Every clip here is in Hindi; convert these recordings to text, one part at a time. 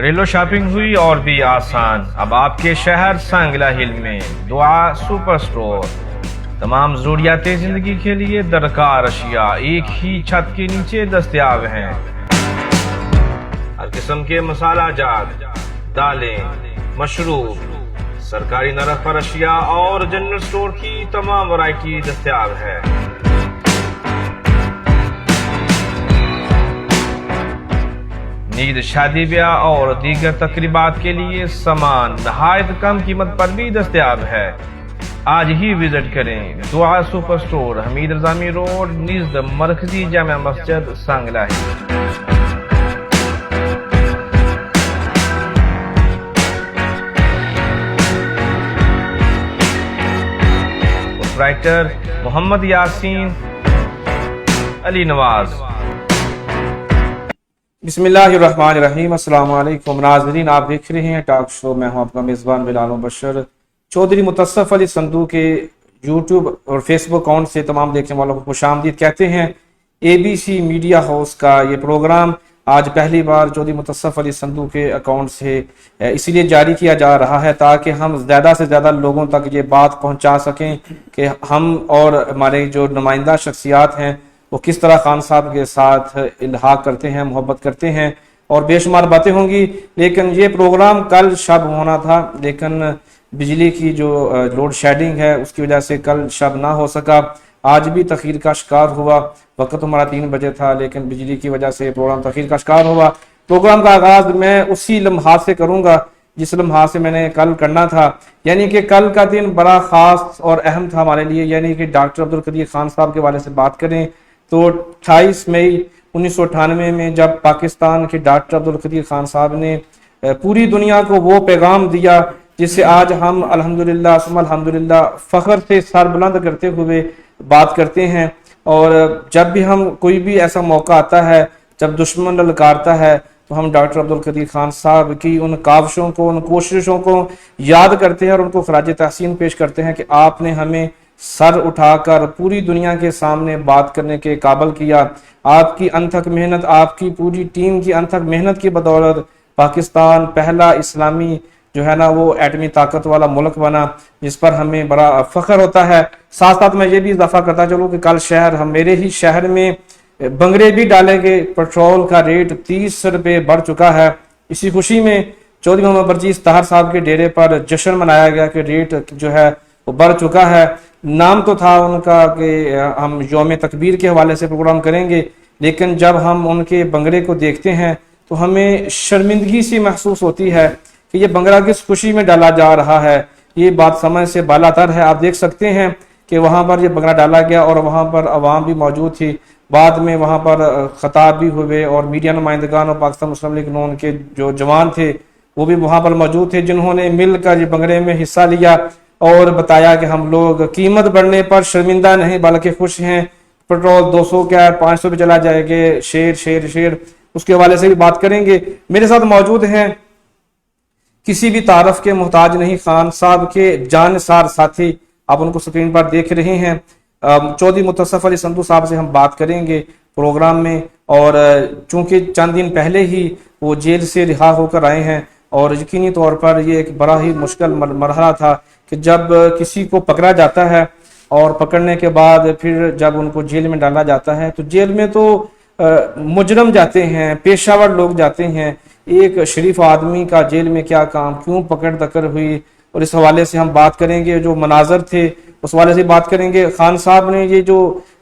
घरेलू शॉपिंग हुई और भी आसान। अब आपके शहर सांगला हिल में दुआ सुपर स्टोर। तमाम जरूरियातें जिंदगी के लिए दरकार अशिया एक ही छत के नीचे दस्तयाब हैं। हर किस्म के मसाला जात, दालें, मशरूब, सरकारी नरक पर अशिया और जनरल स्टोर की तमाम वैरायटी दस्तयाब है। नींद, शादी ब्याह और दीगर तकरीबात के लिए सामान नहायत कम कीमत पर भी दस्तयाब है। आज ही विजिट करें दुआ super store, Hamid Rajami road, निज़द मरकजी जामा मस्जिद, सांगला है। राइटर मोहम्मद यासीन अली नवाज। बिस्मिल्लाहिर्रहमानिर्रहीम। अस्सलाम वालेकुम नाज़रीन, आप देख रहे हैं टॉक शो। मैं हूं आपका मेज़बान बिलाल बशर चौधरी। मुतस्सफ अली संधू के यूट्यूब और फेसबुक अकाउंट से तमाम देखने वालों को खुशामदीद कहते हैं। ABC मीडिया हाउस का ये प्रोग्राम आज पहली बार चौधरी मुतस्सफ अली संधू के अकाउंट से इसीलिए जारी किया जा रहा है ताकि हम ज़्यादा से ज़्यादा लोगों तक ये बात पहुंचा सकें कि हम और हमारे जो नुमाइंदा शख्सियात हैं वो किस तरह खान साहब के साथ इल्हाक करते हैं, मोहब्बत करते हैं और बेशुमार बातें होंगी। लेकिन ये प्रोग्राम कल शब होना था, लेकिन बिजली की जो लोड शेडिंग है उसकी वजह से कल शब ना हो सका। आज भी तखीर का शिकार हुआ। वक्त हमारा 3 बजे था, लेकिन बिजली की वजह से प्रोग्राम तखीर का शिकार हुआ। प्रोग्राम का आगाज मैं उसी लम्हा से करूंगा जिस लम्हा से मैंने कल करना था, यानी कि कल का दिन बड़ा ख़ास और अहम था हमारे लिए। यानी कि डॉक्टर अब्दुल कदीर खान साहब के हवाले से बात करें तो 28 मई 1998 में जब पाकिस्तान के डॉक्टर अब्दुल कदीर खान साहब ने पूरी दुनिया को वो पैगाम दिया जिससे आज हम अल्हम्दुलिल्लाह फ़ख्र से सर बुलंद करते हुए बात करते हैं। और जब भी हम कोई भी ऐसा मौका आता है जब दुश्मन ललकारता है तो हम डॉक्टर अब्दुल कदीर खान साहब की उन काविशों को, उन कोशिशों को याद करते हैं और उनको खराज तहसीन पेश करते हैं कि आपने हमें सर उठाकर पूरी दुनिया के सामने बात करने के काबिल किया। आपकी अनथक मेहनत, आपकी पूरी टीम की अनथक मेहनत की बदौलत पाकिस्तान पहला इस्लामी जो है ना वो एटमी ताकत वाला मुल्क बना, जिस पर हमें बड़ा फख्र होता है। साथ साथ मैं ये भी इजाफा करता चलूँ कि कल मेरे ही शहर में बंगरे भी डालेंगे। पेट्रोल का रेट 30 रुपये बढ़ चुका है। इसी खुशी में चौधरी मोहम्मद बरजीस ताहर साहब के डेरे पर जश्न मनाया गया कि रेट जो है वो बढ़ चुका है। नाम तो था उनका कि हम यौम तकबीर के हवाले से प्रोग्राम करेंगे, लेकिन जब हम उनके बंगले को देखते हैं तो हमें शर्मिंदगी सी महसूस होती है कि ये बंगला किस खुशी में डाला जा रहा है। ये बात समझ से बालातर है। आप देख सकते हैं कि वहाँ पर ये बंगला डाला गया और वहाँ पर अवाम भी मौजूद थी। बाद में वहाँ पर खताब भी हुए और मीडिया नुमाइंदगान और पाकिस्तान मुस्लिम लीग नून के जो जवान थे वो भी वहाँ पर मौजूद थे, जिन्होंने मिलकर ये बंगले में हिस्सा लिया और बताया कि हम लोग कीमत बढ़ने पर शर्मिंदा नहीं बल्कि खुश हैं। पेट्रोल 200 क्या 500 पे चला जाएगा। शेर शेर शेर उसके हवाले से भी बात करेंगे। मेरे साथ मौजूद हैं किसी भी तारफ के मोहताज नहीं, खान साहब के जानसार साथी। आप उनको स्क्रीन पर देख रहे हैं। चौधरी मुतस्सफ अली संधू साहब से हम बात करेंगे प्रोग्राम में। और चूंकि चंद दिन पहले ही वो जेल से रिहा होकर आए हैं और यकीनी तौर पर ये एक बड़ा ही मुश्किल मरहला था कि जब किसी को पकड़ा जाता है और पकड़ने के बाद फिर जब उनको जेल में डाला जाता है तो जेल में तो मुजरम जाते हैं, पेशावर लोग जाते हैं। एक शरीफ आदमी का जेल में क्या काम, क्यों पकड़ दकर हुई, और इस हवाले से हम बात करेंगे। जो मनाजर थे उस हवाले से बात करेंगे। खान साहब ने ये जो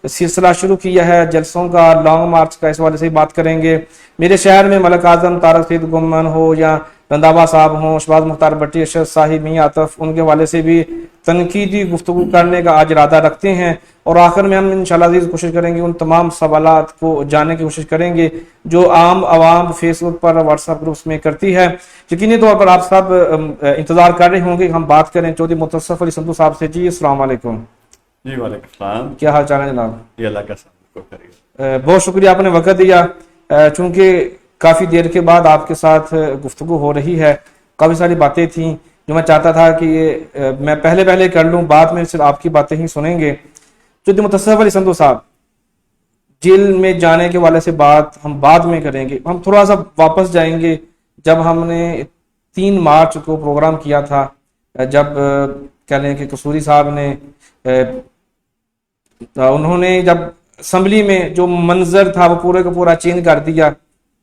सिलसिला शुरू किया है जलसों का, लॉन्ग मार्च का, इस हवाले से बात करेंगे। मेरे शहर में मलक आजम तारक सईद गुम्मन हो या रंधावा साहब हों, शहबाज मुख्तार भट्टी, अरशद साहिब, मियां आतफ, उनके हवाले से भी तनकीदी गुफ्तगू करने का आज इरादा रखते हैं। और आखिर में हम इंशाल्लाह अज़ीज़ कोशिश करेंगे उन तमाम सवालात को जानने की कोशिश करेंगे जो आम आवाम फेसबुक पर, व्हाट्सएप ग्रुप्स में करती है। यकीनी तौर पर आप सब इंतजार कर रहे होंगे हम बात करें चौधरी मुतस्सफ अली संधू साहब से। जी अस्सलाम वालेकुम। जी वालेकुम सलाम। क्या हाल चाल है जनाब? ये अल्लाह का शुक्र। बहुत शुक्रिया आपने वक्त दिया। चूंकि काफ़ी देर के बाद आपके साथ गुफ्तगू हो रही है, काफ़ी सारी बातें थी जो मैं चाहता था कि मैं पहले कर लूँ, बाद में सिर्फ आपकी बातें ही सुनेंगे। चौधरी मुतस्सफ अली संधू साहब, जेल में जाने के वाले से बात हम बाद में करेंगे। हम थोड़ा सा वापस जाएंगे जब हमने 3 मार्च को प्रोग्राम किया था, जब कह लें कि कसूरी साहब ने उन्होंने जब असम्बली में जो मंजर था वो पूरे का पूरा चेंज कर दिया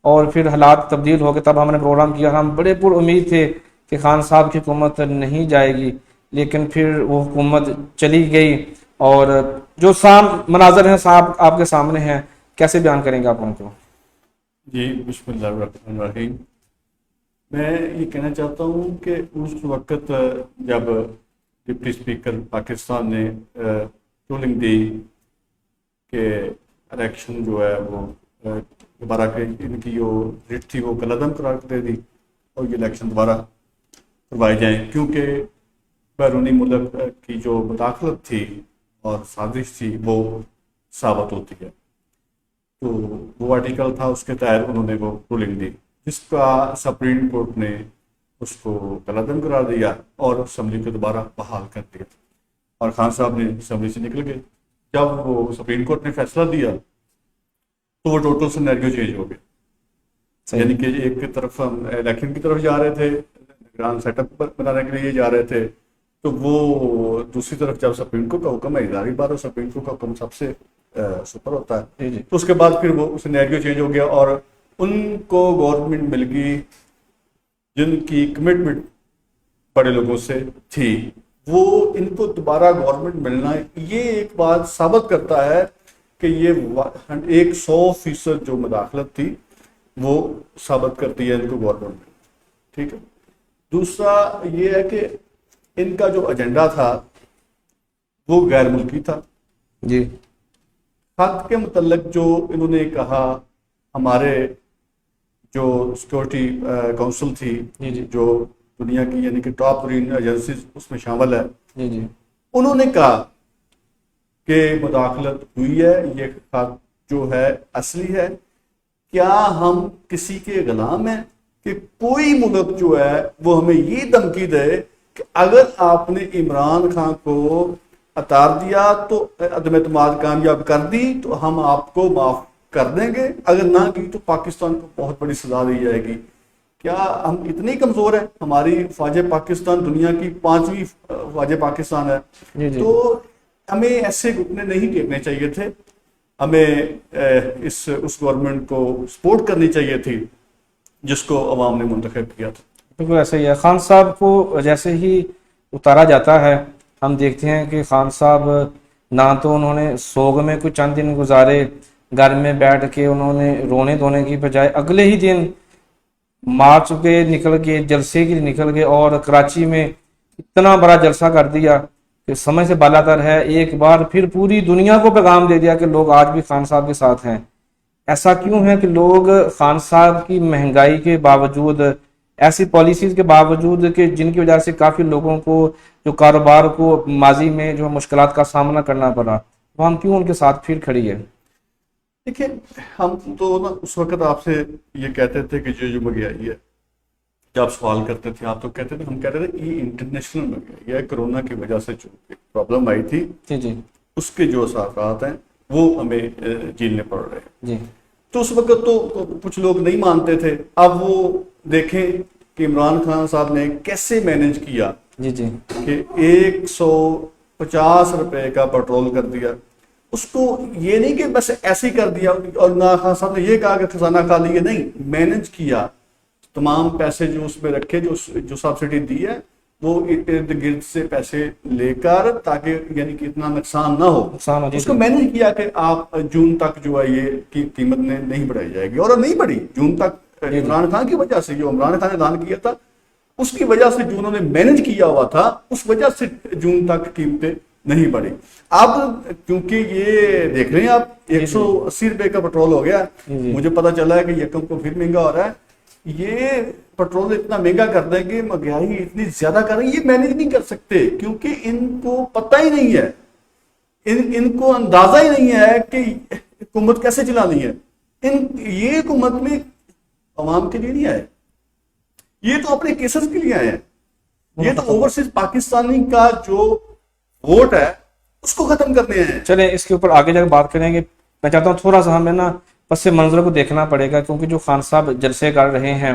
और फिर हालात तब्दील हो गए, तब हमने प्रोग्राम किया। हम बड़े पुर उम्मीद थे कि खान साहब की हुकूमत नहीं जाएगी, लेकिन फिर वो हुकूमत चली गई। और जो मनाजर हैं साहब आपके सामने हैं, कैसे बयान करेंगे आप उनको? जी, बिस्मिल्लाहिर्रहमानिर्रहीम। मैं ये कहना चाहता हूँ कि उस वक्त जब डिप्टी स्पीकर पाकिस्तान ने रूलिंग दी कि इलेक्शन जो है वो दोबारा के इनकी जो रिट थी वो कलअदम करार दे दी और ये इलेक्शन दोबारा करवाए जाएँ, क्योंकि बैरूनी मुल्क की जो मुदाखलत थी और साजिश थी वो साबित होती है। तो वो आर्टिकल था, उसके तहत उन्होंने वो रूलिंग दी, जिसका सुप्रीम कोर्ट ने उसको कलअदम करार दिया और असम्बली को दोबारा बहाल कर दिया और खान साहब ने असम्बली से निकल गए। जब वो सुप्रीम कोर्ट ने फैसला दिया तो वो टोटल सिनेरियो चेंज हो गया। यानी कि एक तरफ हम इलेक्शन की तरफ जा रहे थे, ग्रांड सेटअप बनाने के लिए जा रहे थे, तो वो दूसरी तरफ जब सुप्रीम कोर्ट का हुक्म है, इदारी बार सुप्रीम कोर्ट का हुक्म सबसे सुपर होता है, तो उसके बाद फिर वो सिनेरियो चेंज हो गया और उनको गवर्नमेंट मिल गई जिनकी कमिटमेंट बड़े लोगों से थी। वो इनको दोबारा गवर्नमेंट मिलना, ये एक बात साबित करता है कि ये 100% जो मुदाखलत थी वो साबित करती है इनको गवर्नमेंट। ठीक है। दूसरा ये है कि इनका जो एजेंडा था वो गैर मुल्की था जी। खत के मुतल्लिक जो इन्होंने कहा, हमारे जो सिक्योरिटी काउंसिल थी जी। जो दुनिया की यानी कि टॉप 3 एजेंसी उसमें शामिल है, जी। उन्होंने कहा कि मुदाखलत हुई है, ये खत जो है असली है। क्या हम किसी के गुलाम हैं कि कोई मुल्क जो है वो हमें ये धमकी दे कि अगर आपने इमरान खान को उतार दिया तो अदम एतमाद कामयाब कर दी तो हम आपको माफ कर देंगे, अगर ना की तो पाकिस्तान को बहुत बड़ी सजा दी जाएगी। क्या हम इतने कमजोर हैं? हमारी फौज पाकिस्तान दुनिया की 5वीं फौज पाकिस्तान है। जी। तो हमें ऐसे घुटने नहीं टेकने चाहिए थे, हमें उस गवर्नमेंट को सपोर्ट करनी चाहिए थी जिसको अवाम ने मुंतखब किया था। बिल्कुल ऐसे ही है। खान साहब को जैसे ही उतारा जाता है, हम देखते हैं कि खान साहब ना तो उन्होंने सोग में कुछ चंद दिन गुजारे, घर में बैठ के उन्होंने रोने धोने की बजाय अगले ही दिन मार्च पे निकल के जलसे के लिए निकल गए और कराची में इतना बड़ा जलसा कर दिया कि समय से बालातर है। एक बार फिर पूरी दुनिया को पैगाम दे दिया कि लोग आज भी खान साहब के साथ हैं। ऐसा क्यों है कि लोग खान साहब की महंगाई के बावजूद, ऐसी पॉलिसीज के बावजूद कि जिनकी वजह से काफ़ी लोगों को जो कारोबार को माजी में जो मुश्किलात का सामना करना पड़ा, तो हम क्यों उनके साथ फिर खड़ी है? देखिए, हम तो ना उस वक्त आपसे ये कहते थे कि जो महंगाई है, जब आप सवाल करते थे आप तो कहते थे, हम कहते थे ये इंटरनेशनल महंगाई है, कोरोना की वजह से जो प्रॉब्लम आई थी जी उसके जो असरात हैं वो हमें झेलने पड़ रहे हैं जी। तो उस वक्त तो कुछ लोग नहीं मानते थे। अब वो देखें कि इमरान खान साहब ने कैसे मैनेज किया जी कि 150 रुपए का पेट्रोल कर दिया। उसको ये नहीं कि बस ऐसे ही कर दिया और ना खान साहब ने ये कहा कि खजाना खाली है, नहीं, मैनेज किया। तमाम पैसे जो उसमें रखे, जो सब्सिडी दी है, वो इर्द गिर्द से पैसे लेकर, ताकि यानी कि इतना नुकसान ना हो, उसको मैनेज किया कि आप जून तक जो है ये कीमत नहीं बढ़ाई जाएगी। और नहीं बढ़ी जून तक, इमरान खान की वजह से, जो इमरान खान ने ऐलान किया था उसकी वजह से, जो उन्होंने मैनेज किया हुआ था उस वजह से जून तक कीमतें नहीं बढ़ी। अब क्योंकि ये देख रहे हैं आप 180 रुपए का पेट्रोल हो गया, मुझे पता चला है कि यकम को फिर महंगा हो रहा है। ये पेट्रोल इतना महंगा कर देंगे, महंगाई इतनी ज्यादा कर रही है, ये मैनेज नहीं कर सकते क्योंकि इनको पता ही नहीं है, इनको अंदाजा ही नहीं है कि हुकूमत कैसे चलानी है। ये हुकूमत में अवाम के लिए नहीं आए, ये तो अपने केसेस के लिए आए हैं। ये तो ओवरसीज पाकिस्तानी का जो वोट है उसको खत्म करने हैं। चले इसके ऊपर आगे जाकर बात करेंगे। मैं चाहता हूँ थोड़ा सा हमें ना पस मंजर को देखना पड़ेगा, क्योंकि जो खान साहब जलसे कर रहे हैं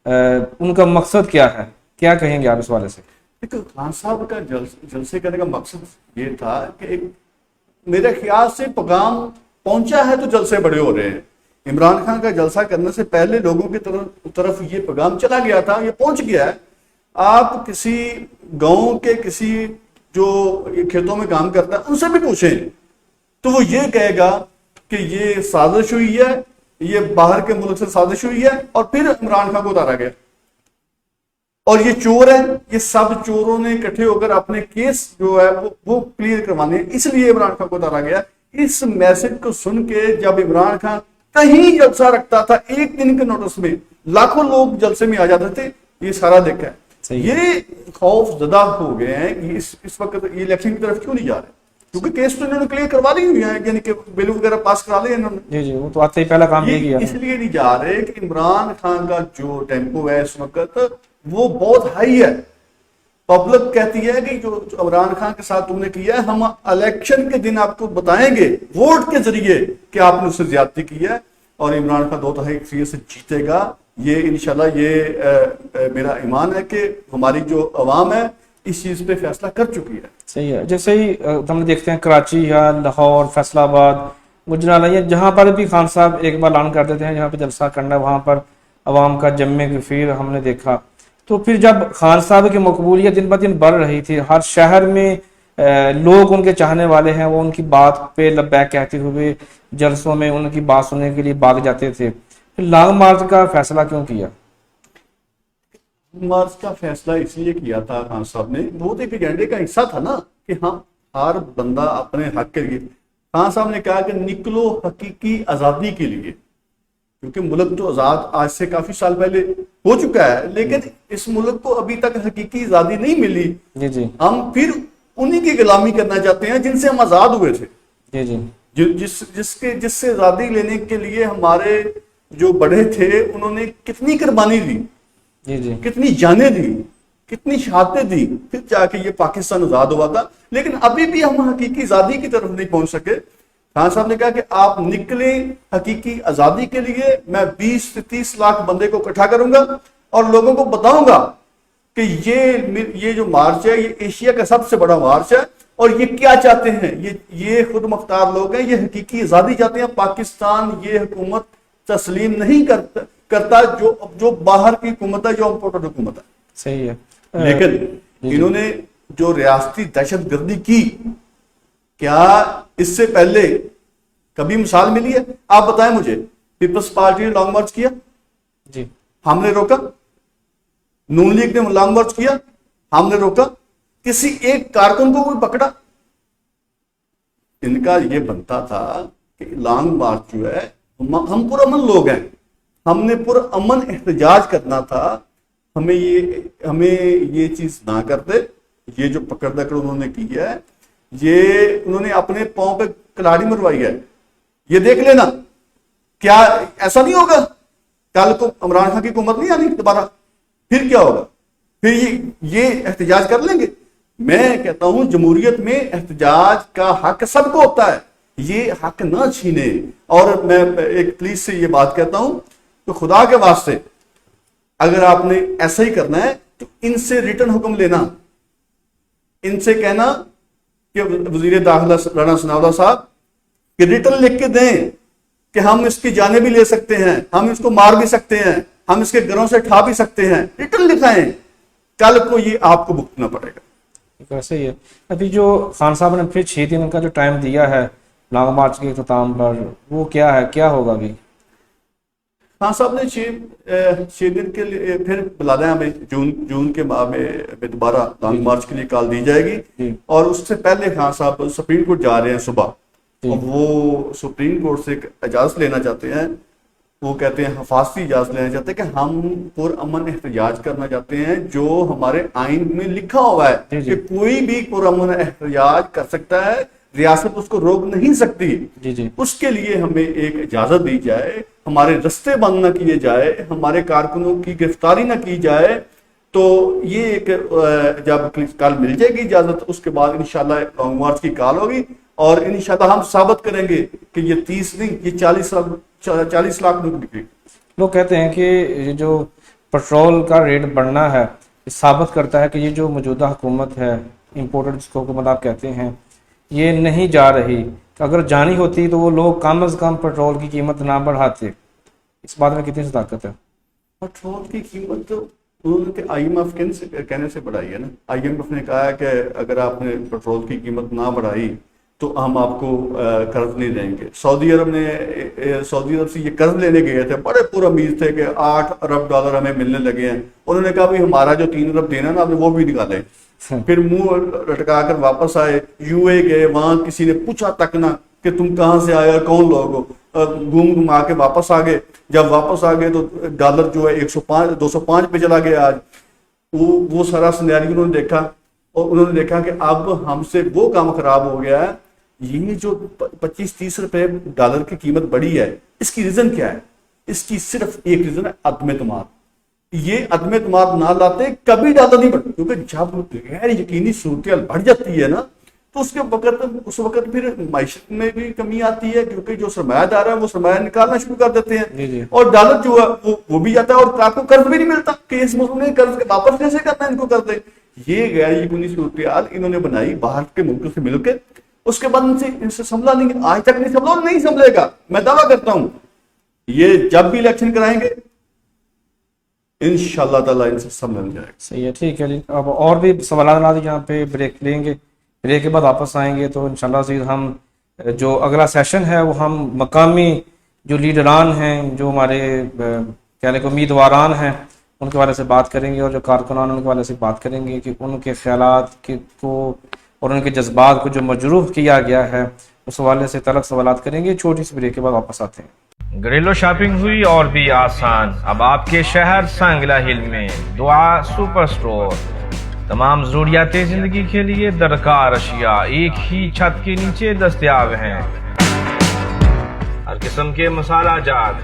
उनका मकसद क्या है, क्या कहेंगे आप इस वाले से? देखो, खान साहब का जलसे करने का मकसद ये था कि एक, मेरे ख्याल से पैगाम पहुंचा है तो जलसे बड़े हो रहे हैं। इमरान खान का जलसा करने से पहले लोगों की तरफ ये पैगाम चला गया था, ये पहुंच गया है। आप किसी गांव के किसी जो खेतों में काम करता है उनसे भी पूछें तो वो ये कहेगा कि ये साजिश हुई है, ये बाहर के मुल्क से साजिश हुई है और फिर इमरान खान को उतारा गया और ये चोर है। ये सब चोरों ने इकट्ठे होकर अपने केस जो है वो क्लियर करवाने, इसलिए इमरान खान को उतारा गया। इस मैसेज को सुन के जब इमरान खान कहीं जलसा रखता था, एक दिन के नोटिस में लाखों लोग जलसे में आ जाते थे, ये सारा देखा है। ये खौफ ज़दा हो गए हैं कि इस वक्त ये इलेक्शन की तरफ क्यों नहीं जा रहे, क्योंकि केस तो इन्होंने क्लियर करवा दी हुई है, यानी कि बिल वगैरह पास करा लिया इन्होंने। जी जी, वो तो आते ही पहला काम ये किया। इसलिए नहीं जा रहे कि इमरान खान का जो टेम्पो है इस वक्त वो बहुत हाई है। पब्लिक कहती है कि जो इमरान खान के साथ तुमने किया है, हम इलेक्शन के दिन आपको बताएंगे वोट के जरिए कि आपने उससे ज्यादती की है और इमरान खान 2-3 से जीतेगा। ये इंशाल्लाह ये मेरा ईमान है कि हमारी जो अवाम है इस चीज पे फैसला कर चुकी है। सही है। जैसे ही हम देखते हैं कराची या लाहौर, फैसलाबाद, गुजरात, ये जहाँ पर भी खान साहब एक बार ऐलान कर देते हैं जहाँ पे जलसा करना है, वहाँ पर अवाम का जम्मे गफीर हमने देखा। तो फिर जब खान साहब की मकबूलियत दिन ब दिन बढ़ रही थी, हर शहर में लोग उनके चाहने वाले हैं, वो उनकी बात पे लब्बैक कहते हुए जलसों में उनकी बात सुनने के लिए भाग जाते थे, फिर लॉन्ग मार्च का फैसला क्यों किया? मार्च का फैसला इसलिए किया था खान साहब ने, वो तो एक एजेंडे का हिस्सा था ना कि हाँ हर बंदा अपने हक के लिए। खान साहब ने कहा कि निकलो हकीकी आज़ादी के लिए, क्योंकि मुल्क तो आज़ाद आज से काफी साल पहले हो चुका है, लेकिन इस मुल्क को अभी तक हकीकी आज़ादी नहीं मिली। जी जी, हम फिर उन्हीं की गुलामी करना चाहते हैं जिनसे हम आज़ाद हुए थे। जी जी, जिससे आज़ादी लेने के लिए हमारे जो बड़े थे उन्होंने कितनी कुर्बानी दी, जी जी, कितनी जानें दी, कितनी शहादतें दी, फिर जाके ये पाकिस्तान आजाद हुआ था। लेकिन अभी भी हम हकीकी आजादी की तरफ नहीं पहुंच सके। खान साहब ने कहा कि आप निकले हकीकी आजादी के लिए, मैं 20 से 30 लाख बंदे को इकट्ठा करूंगा और लोगों को बताऊंगा कि ये जो मार्च है ये एशिया का सबसे बड़ा मार्च है और ये क्या चाहते हैं। ये खुद मुख्तार लोग हैं, ये हकीकी आजादी चाहते हैं। पाकिस्तान ये हुकूमत तस्लीम नहीं करता जो बाहर की हुकूमत है, जो इम्पोर्टेड हुकूमत है। सही है। लेकिन इन्होंने जो रियासती दहशतगर्दी की, क्या इससे पहले कभी मिसाल मिली है? आप बताएं मुझे। पीपल्स पार्टी ने लॉन्ग मार्च किया जी, हमने रोका। नून लीग ने लॉन्ग मार्च किया, हमने रोका। किसी एक कारकुन को कोई पकड़ा? इनका ये बनता था कि लॉन्ग मार्च जो है, हम पुरअमन लोग हैं, हमने पुरअमन एहतजाज करना था, हमें ये चीज ना करते। ये जो पकड़ दकड़ उन्होंने की है, ये उन्होंने अपने पांव पे कलाड़ी मरवाई है। ये देख लेना, क्या ऐसा नहीं होगा कल को इमरान खान की हुकूमत नहीं आनी दोबारा, फिर क्या होगा? फिर ये एहतजाज कर लेंगे। मैं कहता हूं जमहूरियत में एहतजाज का हक सबको होता है, ये हक ना छीने। और मैं एक पुलिस से ये बात कहता हूं, तो खुदा के वास्ते अगर आपने ऐसा ही करना है तो इनसे रिटर्न हुक्म लेना, इनसे कहना कि वजीर दाखिला राणा सनाउल्लाह साहब कि रिटर्न लिख के दें कि हम इसकी जाने भी ले सकते हैं, हम इसको मार भी सकते हैं, हम इसके घरों से ठा भी सकते हैं। रिटर्न लिखाएं, कल को ये आपको भुगतना पड़ेगा। वैसे ही है। अभी जो खान साहब ने फिर 6 दिन का जो टाइम दिया है लॉन्ग मार्च के इख्तिताम पर, वो क्या है, क्या होगा अभी? खान साहब ने 6 दिन के लिए फिर बुलाया हमें। जून के माह में दोबारा लॉन्ग मार्च के लिए कॉल दी जाएगी और उससे पहले खान साहब सुप्रीम कोर्ट जा रहे हैं सुबह, और वो सुप्रीम कोर्ट से इजाजत लेना चाहते हैं। वो कहते हैं हिफाजती इजाजत लेना चाहते हैं कि हम पुरअमन एहतजाज करना चाहते हैं, जो हमारे आइन में लिखा हुआ है कि कोई भी पुरअमन एहतजाज कर सकता है, रियासत उसको रोक नहीं सकती। जी। उसके लिए हमें एक इजाजत दी जाए, हमारे रास्ते बंद ना किए जाए, हमारे कारकुनों की गिरफ्तारी ना की जाए। तो ये एक जब कल मिल जाएगी इजाजत, उसके बाद इंशाल्लाह लॉन्ग मार्च की कॉल होगी और इंशाल्लाह हम साबित करेंगे कि ये 30 नहीं, ये 40 लाख लोग निकले। लोग कहते हैं कि जो पेट्रोल का रेट बढ़ना है, ये साबित करता है कि ये जो मौजूदा हुकूमत है, इम्पोर्टेड जिसको हुकूमत आप कहते हैं, ये नहीं जा रही। अगर जानी होती तो वो लोग कम अज़ कम पेट्रोल की कीमत ना बढ़ाते। इस बात में कितनी ताकत है। पेट्रोल की कीमत तो उन्होंने IMF कहने से बढ़ाई है ना। IMF ने कहा है कि अगर आपने पेट्रोल की कीमत ना बढ़ाई तो हम आपको कर्ज नहीं देंगे। सऊदी अरब से ये कर्ज लेने गए थे, बड़े पूरा उम्मीद थे कि 8 अरब डॉलर हमें मिलने लगे हैं। उन्होंने कहा भाई हमारा जो 3 अरब देना ना आपने वो भी निकाले। फिर मुंह लटका कर वापस आए, UAE गए, वहां किसी ने पूछा तक ना कि तुम कहाँ से आए और कौन लोग हो। घूम घुमा के वापस आ गए। जब वापस आ गए तो डॉलर जो है 205 पे चला गया आज। वो सारा सिनेरियो उन्होंने देखा और उन्होंने देखा कि अब हमसे वो काम खराब हो गया है। ये जो 25-30 रुपए डॉलर की कीमत बढ़ी है, इसकी रीजन क्या है? इसकी सिर्फ एक रीजन है, अदम-ए-तमाद। ये अदम-ए-तमाद ना लाते कभी डॉलर नहीं बढ़ता, क्योंकि जब गैर यकीनी सूरत बढ़ जाती है ना तो उस वक्त फिर माइशत में भी कमी आती है, क्योंकि जो सरमायादार है वो सरमाया निकालना शुरू कर देते हैं और डॉलर जो है वो भी जाता है और आपको कर्ज भी नहीं मिलता कि इस मौसम में कर्ज के वापस कैसे करना है, इनको कर दे। ये गैर यकीनी सूरत इन्होंने बनाई बाहर के मुल्कों से मिलकर। उसके बाद इनसे संभला नहीं, आज तक नहीं संभला, नहीं संभलेगा। मैं दावा करता हूं ये जब भी इलेक्शन कराएंगे इंशाअल्लाह ताला इनसे संभल जाएगा। सही है, ठीक है। अब और भी सवाल यहाँ पे ब्रेक लेंगे, ब्रेक के बाद वापस आएंगे तो इंशाल्लाह से हम जो अगला सेशन है वो हम मकामी जो लीडरान हैं, जो हमारे कहने को उम्मीदवारान हैं, उनके वाले से बात करेंगे और जो कारकुनान उनके वाले से बात करेंगे कि उनके ख्यालात को और उनके जज्बात को जो मजरूह किया गया है उस हवाले से तलक सवालात करेंगे। छोटी सी ब्रेक के बाद वापस आते हैं। घरेलू शॉपिंग हुई और भी आसान। अब आपके शहर सांगला हिल में दुआ सुपर स्टोर। तमाम ज़रूरियाते जिंदगी के लिए दरकार अशिया एक ही छत के नीचे दस्तयाब हैं। हर किस्म के मसाला जात,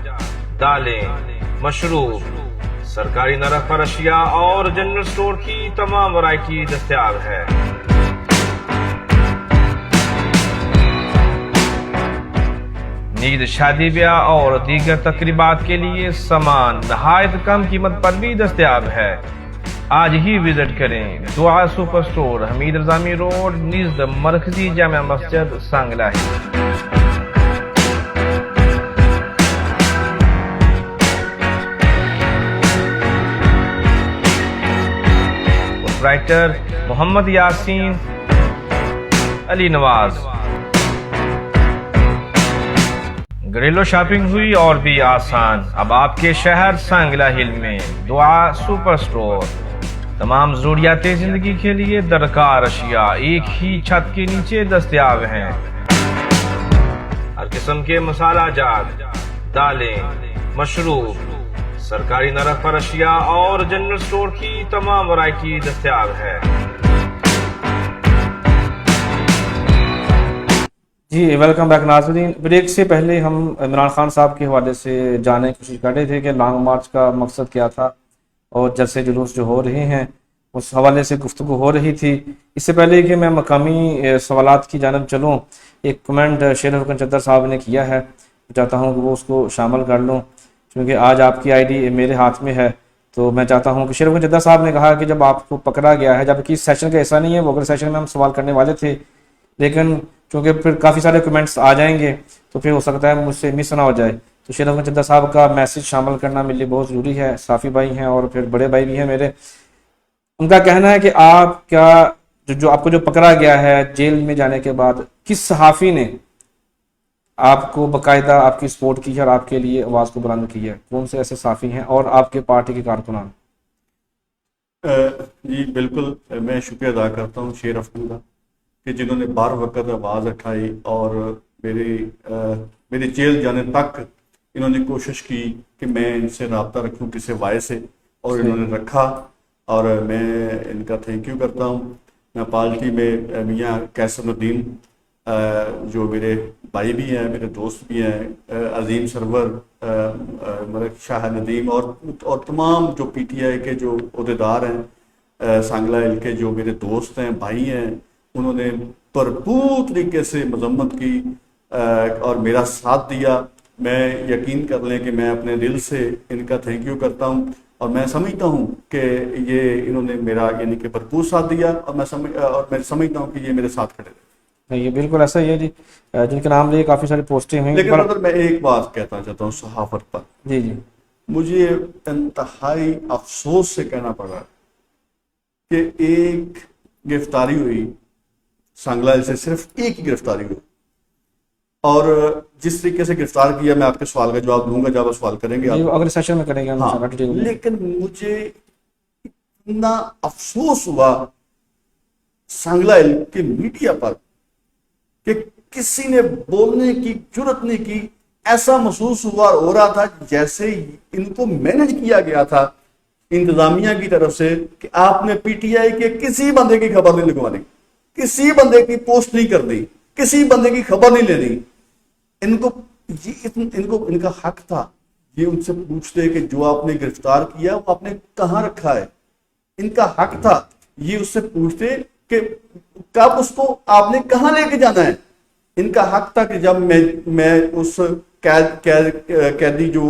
दालें, मशरूब, सरकारी नरक पर अशिया और जनरल स्टोर की तमाम वैरायटी दस्तयाब है। नींद, शादी ब्याह और दीगर तकरीबात के लिए सामान नहायत कम कीमत पर भी दस्तयाब है। आज ही विजिट करें दुआ super store, Hamid Rajami road, निज़द मरकजी जामा मस्जिद, सांगला है। राइटर मोहम्मद यासीन अली नवाज। घरेलू शॉपिंग हुई और भी आसान। अब आपके शहर सांगला हिल में दुआ सुपर स्टोर। तमाम ज़रूरियाते जिंदगी के लिए दरकार अशिया एक ही छत के नीचे दस्तयाब हैं। हर किस्म के मसाला जात, दालें, मशरूब, सरकारी नरक पर अशिया और जनरल स्टोर की तमाम वैरायटी दस्तयाब है। जी वेलकम बैक नाज़रीन। ब्रेक से पहले हम इमरान खान साहब के हवाले से जानने की कोशिश कर रहे थे कि लॉन्ग मार्च का मकसद क्या था और जलसे जुलूस जो हो रहे हैं उस हवाले से गुफ्तगू हो रही थी। इससे पहले कि मैं मकामी सवालात की जानब चलूँ, एक कमेंट शेर हुकन चद्दर साहब ने किया है, चाहता हूँ कि वो उसको शामिल कर लूँ क्योंकि आज आपकी ID मेरे हाथ में है। तो मैं चाहता हूँ कि शेर हुकन चद्दर साहब ने कहा कि जब आपको पकड़ा गया है, जबकि इस सेशन का ऐसा नहीं है, वो अगले सेशन में हम सवाल करने वाले थे, लेकिन क्योंकि फिर काफ़ी सारे कमेंट्स आ जाएंगे तो फिर हो सकता है मुझसे मिस ना हो जाए। तो शेर हुकन चद्दर साहब का मैसेज शामिल करना मेरे लिए बहुत ज़रूरी है। साफ़ी भाई हैं और फिर बड़े भाई भी हैं मेरे। उनका कहना है कि आप क्या जो आपको जो पकड़ा गया है जेल में जाने के बाद, किस सहाफ़ी ने आपको बाकायदा आपकी सपोर्ट की है और आपके लिए आवाज़ को बुलंद की है? कौन से ऐसे सहाफ़ी हैं और आपके पार्टी के कारकुनान? जी बिल्कुल, मैं शुक्रिया अदा करता हूँ शेर अफगन का कि जिन्होंने बार वक्त आवाज़ उठाई और मेरे जेल जाने तक इन्होंने कोशिश की कि मैं इनसे रब्ता रखूं किसी वाय से, और इन्होंने रखा और मैं इनका थैंक यू करता हूं। मैं पार्टी में मियाँ कैसरुद्दीन जो मेरे भाई भी हैं, मेरे दोस्त भी हैं, अजीम सरवर, मलिक शाह नदीम और तमाम जो PTI के जो अहदेदार हैं, सांगला हिल के जो मेरे दोस्त हैं, भाई हैं, उन्होंने भरपूर तरीके से मजम्मत की और मेरा साथ दिया। मैं यकीन कर लें कि मैं अपने दिल से इनका थैंक यू करता हूँ। और मैं समझता हूँ कि ये इन्होंने मेरा यानी कि भरपूर साथ दिया, और मैं समझता हूँ कि ये मेरे साथ खड़े रहे। नहीं, ये बिल्कुल ऐसा ही है जी। जिनके नाम लिए काफ़ी सारी पोस्टें हुई लेकिन ब्रदर मैं एक बात कहना चाहता हूँ सहाफत पर। जी जी। मुझे इंतहाई अफसोस से कहना पड़ा कि एक गिरफ्तारी हुई सांगला से, सिर्फ एक ही गिरफ्तारी हुई, और जिस तरीके से गिरफ्तार किया, मैं आपके सवाल का जवाब दूंगा जब आप सवाल करेंगे जी, आप। अगले सेशन में करेंगे हम हाँ, इंशाल्लाह डिटेल में। लेकिन मुझे इतना अफसोस हुआ सांगला के मीडिया पर कि किसी ने बोलने की जुर्रत नहीं की। ऐसा महसूस हुआ, हो रहा था जैसे इनको मैनेज किया गया था इंतजामिया की तरफ से कि आपने पीटीआई के किसी बंदे की खबर नहीं लिखवानी, किसी बंदे की पोस्ट नहीं कर दी, किसी बंदे की खबर नहीं लेनी। इनका हक था ये उनसे पूछते कि जो आपने गिरफ्तार किया वो आपने कहां रखा है। इनका हक था ये उससे पूछते कि कब उसको आपने कहां लेके जाना है। इनका हक था कि जब मैं उस कैदी जो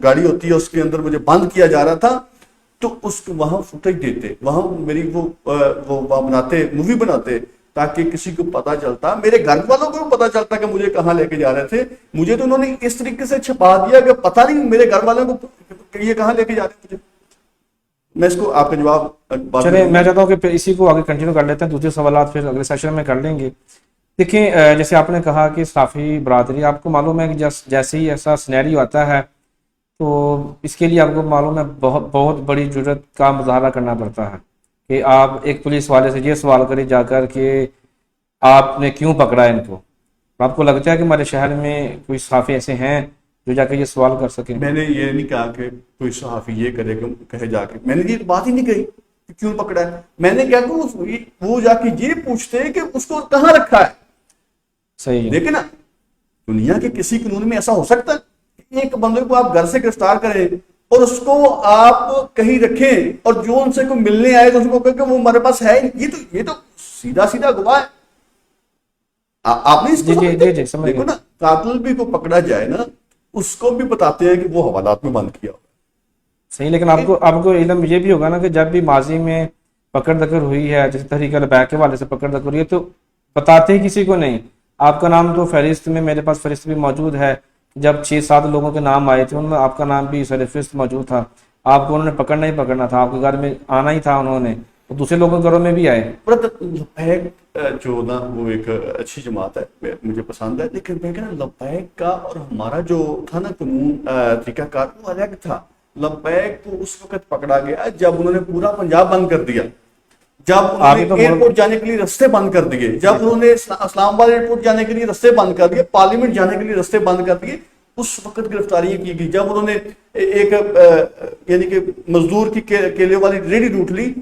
गाड़ी होती है उसके अंदर मुझे बंद किया जा रहा था, तो उसको वहां फुटेज देते, वहां मेरी वो बनाते, मूवी बनाते, ताकि किसी को पता चलता, मेरे घर वालों को भी पता चलता कि मुझे कहां लेके जा रहे थे। मुझे तो उन्होंने इस तरीके से छुपा दिया कि पता नहीं मेरे घर वालों को ये कहां लेके जा रहे थे मुझे। मैं इसको आपका जवाब चले, मैं चाहता हूँ कि इसी को आगे कंटिन्यू कर लेते हैं, दूसरे सवाल फिर अगले सेशन में कर लेंगे। देखिए, जैसे आपने कहा कि साफ़ी बरादरी, आपको मालूम है कि जैसे ही ऐसा सिनेरियो आता है तो इसके लिए आपको मालूम है बहुत बड़ी जुर्रत का मुजाहरा करना पड़ता है कि आप एक पुलिस वाले से ये सवाल करें जाकर कि आपने क्यों पकड़ा इनको। आपको लगता है कि हमारे शहर में कोई सहाफ़ी ऐसे हैं जो जाकर ये सवाल कर सकें? मैंने ये नहीं कहा कि कोई सहाफ़ी ये कहे जाके, मैंने ये बात ही नहीं कही कि क्यों पकड़ा है। मैंने क्या कि वो जाके ये पूछते हैं कि उसको कहाँ रखा है। सही है। देखिए ना, दुनिया के किसी कानून में ऐसा हो सकता है कि एक बंदे को आप घर से गिरफ्तार करें और उसको आप कहीं रखें और जो उनसे को मिलने आए तो उसको कहें कि वो हमारे पास है। ये तो सीधा सीधा गवाह है। आपने इसको देखो ना, कातिल भी को पकड़ा जाए ना, उसको भी बताते हैं कि वो हवालात में बंद किया। सही, लेकिन आपको इल्म ये भी होगा ना कि जब भी माजी में पकड़ दकर हुई है, जैसे तहरीक अलबैक के वाले से पकड़ दकर हुई है, तो बताते ही किसी को नहीं। आपका नाम तो फहरिस्त में, मेरे पास फहरिस्त भी मौजूद है, जब 6-7 लोगों के नाम आए थे उनमें आपका नाम भी फहरिस्त मौजूद था। आपको उन्होंने पकड़ना ही पकड़ना था, आपके घर में आना ही था उन्होंने, तो दूसरे लोगों के घरों में भी आए। लब्बैक जो ना वो एक अच्छी जमात है, मुझे पसंद है, लेकिन मैं कहना लब्बैक का और हमारा जो था ना कानून तरीकाकार वो अलग था। लब्बैक को उस वक्त पकड़ा गया जब उन्होंने पूरा पंजाब बंद कर दिया, जब उन्होंने एयरपोर्ट जाने के लिए रास्ते बंद कर दिए, जब उन्होंने इस्लामाबाद एयरपोर्ट जाने के लिए रास्ते बंद कर दिए, पार्लियामेंट जाने के लिए रास्ते बंद कर दिए, उस वक्त गिरफ्तारियां की गई। जब उन्होंने एक यानी कि मजदूर की केले वाली रेडी लूट ली,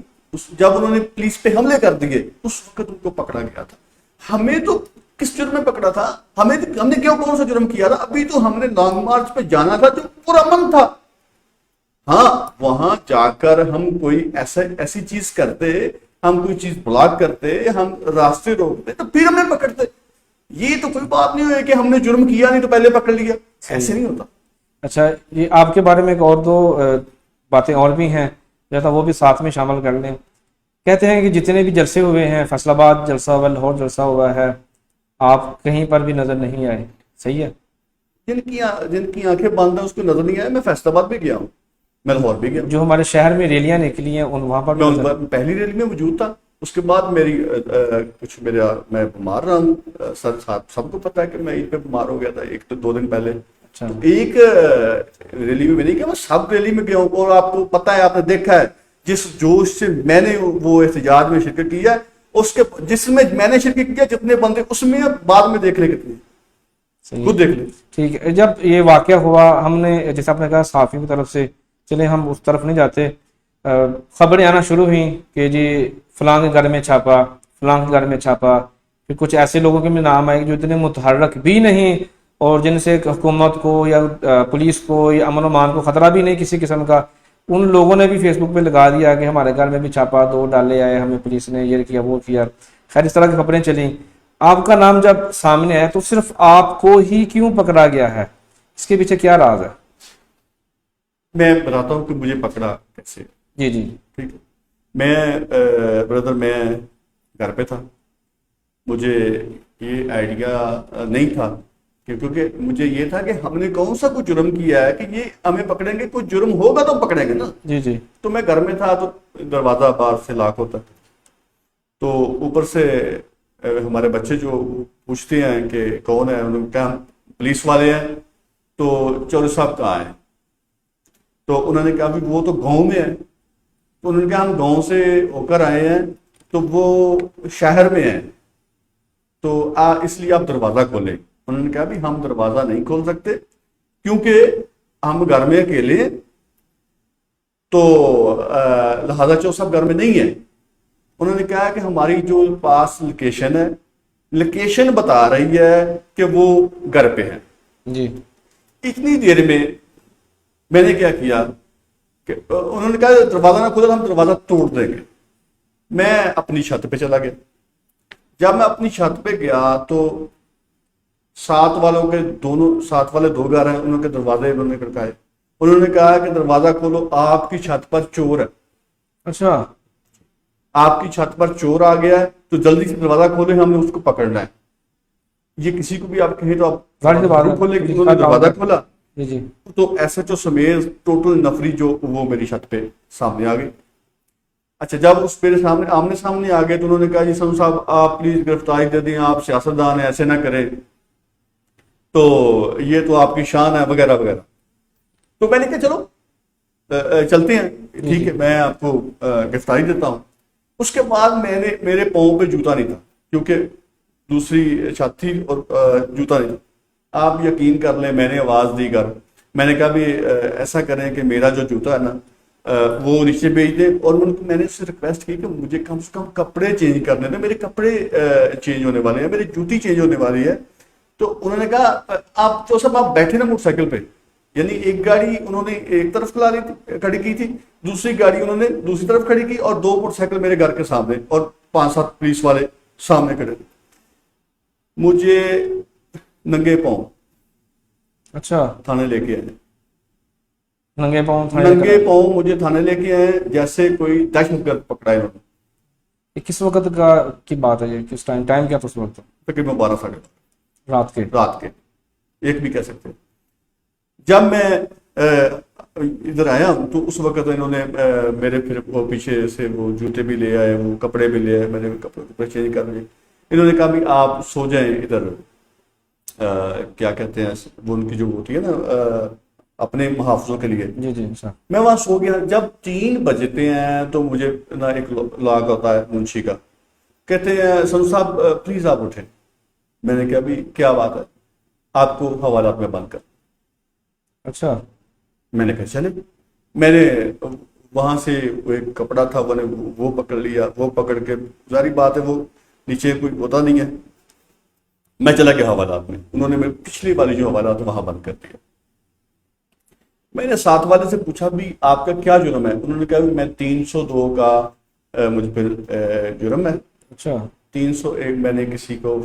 जब उन्होंने पुलिस पे हमले कर दिए, उस वक्त उनको पकड़ा गया था। हमें तो किस जुर्म में पकड़ा था? हमने क्यों कौन सा जुर्म किया था? अभी तो हमने लॉन्ग मार्च पे जाना था जो पुरअमन था। हाँ, वहां जाकर हम कोई ऐसी चीज करते, हम कोई चीज ब्लॉक करते, हम रास्ते रोकते, तो फिर हमें पकड़ते। ये तो कोई बात नहीं हुई कि हमने जुर्म किया नहीं तो पहले पकड़ लिया, ऐसे नहीं होता। अच्छा, ये आपके बारे में एक और दो बातें और भी हैं, जैसा वो भी साथ में शामिल कर लें। कहते हैं कि जितने भी जलसे हुए हैं, फैसलाबाद जलसा हुआ, लाहौर जलसा हुआ है, आप कहीं पर भी नजर नहीं आए। सही है? जिनकी आंखें बंद है उसको नजर नहीं आया। मैं फैसलाबाद भी गया हूँ, मैं लाहौर भी गया। जो हमारे शहर में रैलियां निकली हैं उन वहां पर पहली रैली में मौजूद था। उसके बाद मैं बीमार रहा हूँ। सबको पता है कि मैं ईद पे बीमार हो गया था 1-2 दिन पहले। अच्छा। तो एक रैली में नहीं गया, मैं सब रैली में गया हूँ। और आपको पता है, आपने देखा है जिस जोश से मैंने वो एहतजाज में शिरकत किया है, उसके जिसमें मैंने शिरकत किया जितने बंदे उसमें बाद में देख ले कितने, खुद देख ले। ठीक है, जब ये वाकया हुआ, हमने जैसे आपने कहा सहाफ़ी की तरफ से, चले हम उस तरफ नहीं जाते, खबरें आना शुरू हुई कि जी फलां के घर में छापा, फलां के घर में छापा। फिर कुछ ऐसे लोगों के भी नाम आए जो इतने मुतहर्रक भी नहीं और जिनसे हुकूमत को या पुलिस को या अमन अमान को ख़तरा भी नहीं किसी किस्म का, उन लोगों ने भी फेसबुक पे लगा दिया कि हमारे घर में भी छापा, 2 डाले आए, हमें पुलिस ने ये किया वो किया। खैर, इस तरह की खबरें चली। आपका नाम जब सामने आया तो सिर्फ आपको ही क्यों पकड़ा गया है? इसके पीछे क्या राज है? मैं बताता हूँ कि मुझे पकड़ा कैसे। जी जी। ठीक है, मैं ब्रदर मैं घर पे था, मुझे ये आइडिया नहीं था क्योंकि मुझे ये था कि हमने कौन सा कुछ जुर्म किया है कि ये हमें पकड़ेंगे, कुछ जुर्म होगा तो पकड़ेंगे ना। जी जी। तो मैं घर में था, तो दरवाज़ा बाहर से लॉक होता, तो ऊपर से हमारे बच्चे जो पूछते हैं कि कौन है, उन्होंने कहा हम पुलिस वाले हैं, तो चौधरी साहब कहाँ हैं? तो उन्होंने कहा भी वो तो गांव में है। तो उन्होंने कहा हम गांव से होकर आए हैं, तो वो शहर में है, तो इसलिए आप दरवाज़ा खोलें। उन्होंने कहा भी हम दरवाज़ा नहीं खोल सकते क्योंकि हम घर में अकेले हैं, तो लिहाजा चौधरी साहब घर में नहीं है। उन्होंने कहा कि हमारी जो पास लोकेशन है, लोकेशन बता रही है कि वो घर पे है। जी। इतनी देर में मैंने क्या किया कि उन्होंने कहा दरवाजा ना खोलो, हम दरवाजा तोड़ देंगे। मैं अपनी छत पे चला गया। जब मैं अपनी छत पे गया तो साथ वाले दो घर हैं, उनके दरवाजे उन्होंने खड़काए। उन्होंने कहा कि दरवाजा खोलो, आपकी छत पर चोर है। अच्छा। आपकी छत पर चोर आ गया है, तो जल्दी से दरवाजा खोले, हमने उसको पकड़ना है। ये किसी को भी आप कहें तो आप खोले। उन्होंने दरवाजा खोला जी जी। तो SHO समेत टोटल नफरी जो वो मेरी छत पे सामने आ गई। अच्छा, जब उस मेरे सामने आमने सामने आ गए तो उन्होंने कहा जी संधू साहब आप प्लीज गिरफ्तारी दे दें, आप सियासतदान हैं, ऐसे ना करें, तो ये तो आपकी शान है वगैरह वगैरह। तो मैंने कहा चलो चलते हैं, ठीक है, मैं आपको गिरफ्तारी देता हूँ। उसके बाद मेरे पाँव पे जूता नहीं था क्योंकि दूसरी छत थी और जूता नहीं था। आप यकीन कर लें, मैंने आवाज़ दी घर, मैंने कहा भी ऐसा करें कि मेरा जो जूता है ना वो नीचे भेज दें। और मैंने उससे रिक्वेस्ट की कि मुझे कम से कम कपड़े चेंज करने दें, मेरे कपड़े चेंज होने वाले हैं, मेरी जूती चेंज होने वाली है। तो उन्होंने कहा आप तो सब आप बैठे ना मोटरसाइकिल पे, यानी एक गाड़ी उन्होंने एक तरफ खड़ी की थी, दूसरी गाड़ी उन्होंने दूसरी तरफ खड़ी की, और 2 मोटरसाइकिल मेरे घर के सामने और 5-7 पुलिस वाले सामने खड़े। मुझे नंगे पाँव अच्छा थाने लेके आए। नंगे पाँव मुझे थाने लेके आए जैसे कोई दहशतगर्द पकड़ा है उन्होंने। ये किस वक्त की बात है? ये किस टाइम क्या था उस वक्त? तकरीबन 12 साढ़े रात के एक भी कह सकते हैं। जब मैं इधर आया तो उस वक्त इन्होंने मेरे फिर वो पीछे से वो जूते भी ले आए, वो कपड़े भी ले आए, मैंने कपड़े चेंज कर लिए। इन्होंने कहा भी आप सो जाएं इधर, क्या कहते हैं वो उनकी जो होती है ना अपने मुहाफ़िज़ों के लिए। जी जी सर। मैं वहाँ सो गया। जब 3 बजते हैं तो मुझे ना एक लॉग होता है मुंशी का, कहते हैं संधू साहब प्लीज़ आप उठें। मैंने कहा भी क्या बात है, आपको हवालात में बंद कर। अच्छा। मैंने कहा चले। मैंने वहाँ से वो एक कपड़ा था मैंने वो पकड़ लिया, वो पकड़ के जारी बात है वो नीचे कोई होता नहीं है, मैं चला गया हवालात में। उन्होंने मेरी पिछली वाली जो हवालात वहाँ बंद कर दिया। मैंने साथ वाले से पूछा भी आपका क्या जुर्म है? उन्होंने कहा मैं 302 का मुझ पर जुर्म है। अच्छा। 301 मैंने किसी को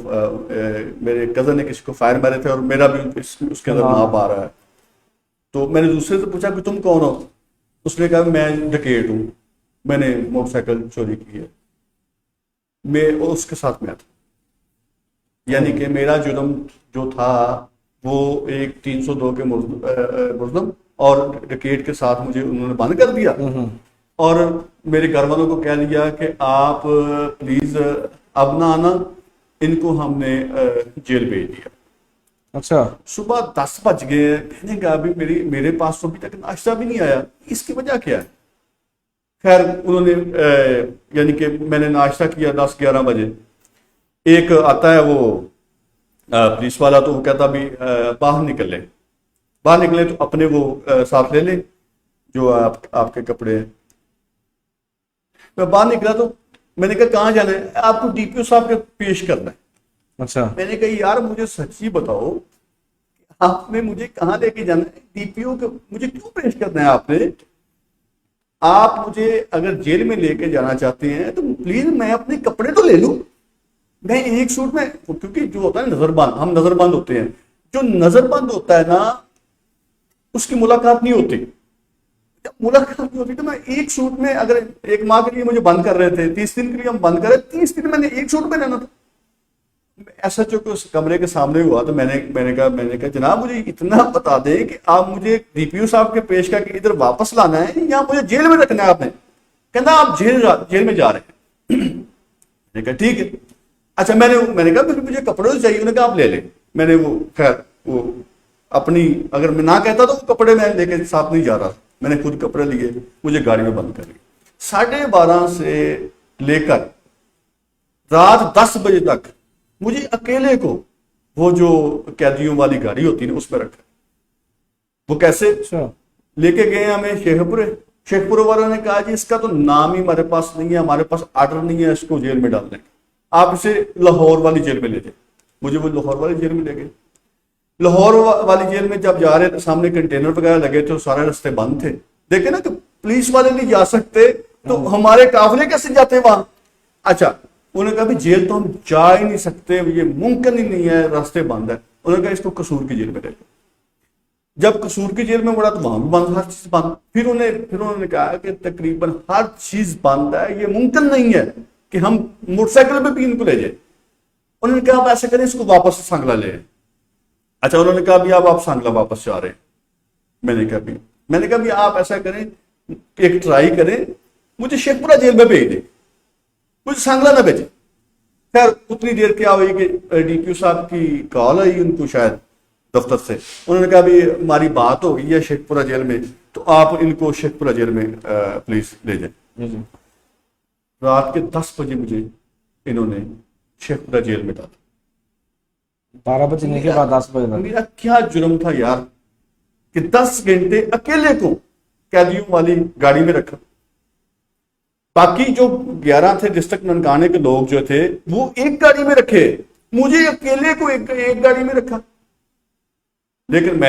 मेरे कज़न ने किसी को फायर मारे थे और मेरा भी उसके अंदर नाम आ रहा है। तो मैंने दूसरे से पूछा कि तुम कौन हो? उसने कहा मैं डकैत हूँ, मैंने मोटरसाइकिल चोरी की है। मैं उसके साथ में था, यानी कि मेरा जुर्म जो था वो एक 302 के मुल्ज़म और डकैत के साथ मुझे उन्होंने बंद कर दिया और मेरे घर वालों को कह दिया कि आप प्लीज अब ना आना, इनको हमने जेल भेज दिया। अच्छा। सुबह 10 बज गए। मैंने कहा अभी मेरे पास तो अभी तक नाश्ता भी नहीं आया, इसकी वजह क्या है? खैर उन्होंने यानी कि मैंने नाश्ता किया 10-11 बजे। एक आता है वो पुलिस वाला, तो वो कहता भी बाहर निकले तो अपने वो साथ ले ले जो आपके कपड़े हैं। मैं बाहर निकला तो मैंने कहा कहाँ जाना है? आपको DPO साहब के पेश करना है। अच्छा। मैंने कहा यार मुझे सच्ची बताओ, आपने मुझे कहाँ लेके जाना है? DPO के मुझे क्यों पेश करना है आपने? आप मुझे अगर जेल में लेके जाना चाहते हैं तो प्लीज मैं अपने कपड़े तो ले लूं। मैं एक सूट में, क्योंकि जो होता है नजरबंद, हम नजरबंद होते हैं, जो नजरबंद होता है ना उसकी मुलाकात नहीं होती। जब मुलाकात भी होती तो मैं एक सूट में, अगर एक माह के लिए मुझे बंद कर रहे थे, 30 दिन के लिए हम बंद कर रहे, 30 दिन मैंने एक सूट में रहना था। ऐसा जो उस कमरे के सामने हुआ तो मैंने कहा जनाब मुझे इतना बता दें कि आप मुझे डीपीओ साहब के पेश करके इधर वापस लाना है या मुझे जेल में रखना है आपने। कहना आप जेल में जा रहे हैं। मैंने कहा ठीक है। अच्छा, मैंने कहा फिर मुझे कपड़े चाहिए। उन्होंने कहा आप ले लें। मैंने वो खैर वो अपनी, अगर मैं ना कहता तो वो कपड़े मैं लेके साथ नहीं जा रहा था, मैंने खुद कपड़े लिए, मुझे गाड़ी में बंद कर ली। 12:30 से लेकर रात 10 बजे तक मुझे अकेले को वो जो कैदियों वाली गाड़ी होती है उसमें रखा। वो कैसे लेके गए हमें शेखपुरे वालों ने कहा जी इसका तो नाम ही हमारे पास नहीं है, हमारे पास आर्डर नहीं है इसको जेल में डालने का, आप इसे लाहौर वाली जेल में ले जाए। मुझे वो लाहौर वाली जेल में ले गए। लाहौर वाली जेल में जब जा रहे थे, सामने कंटेनर वगैरह लगे थे, सारे रास्ते बंद थे। देखे ना कि पुलिस वाले नहीं जा सकते तो हमारे काफिले कैसे जाते वहां। अच्छा, उन्होंने कहा जेल तो हम जा ही नहीं सकते, ये मुमकिन ही नहीं है, रास्ते बंद है। उन्होंने कहा इसको कसूर की जेल में ले लो। जब कसूर की जेल में पड़ा तो वहां भी बंद, हर चीज बंद। फिर उन्होंने कहा कि तकरीबन हर चीज बंद है, ये मुमकिन नहीं है कि हम मोटरसाइकिल पे भी इनको ले जाए। उन्होंने कहा आप ऐसा करें इसको वापस सांगला ले। अच्छा, उन्होंने कहा भी आप सांगला वापस जा रहे हैं। मैंने कहा भी आप ऐसा करें, एक ट्राई करें, मुझे शेखपुरा जेल में भेज दे, मुझे सांगला ना भेजे। खैर उतनी देर क्या हुई कि डीपीओ साहब की कॉल आई उनको शायद दफ्तर से। उन्होंने कहा भी हमारी बात हो गई है शेखपुरा जेल में, तो आप इनको शेखपुरा जेल में प्लीज ले जाए। रात के 10 बजे मुझे इन्होंने शेखपुरा जेल में डाला। 12 बजे के बाद 10 बजे तक। मेरा क्या जुर्म था यार कि 10 घंटे अकेले को कैदियों वाली गाड़ी में रखा। बाकी जो 11 थे डिस्ट्रिक्ट ननकाने के लोग जो थे वो एक गाड़ी में रखे, मुझे अकेले को एक गाड़ी में रखा। लेकिन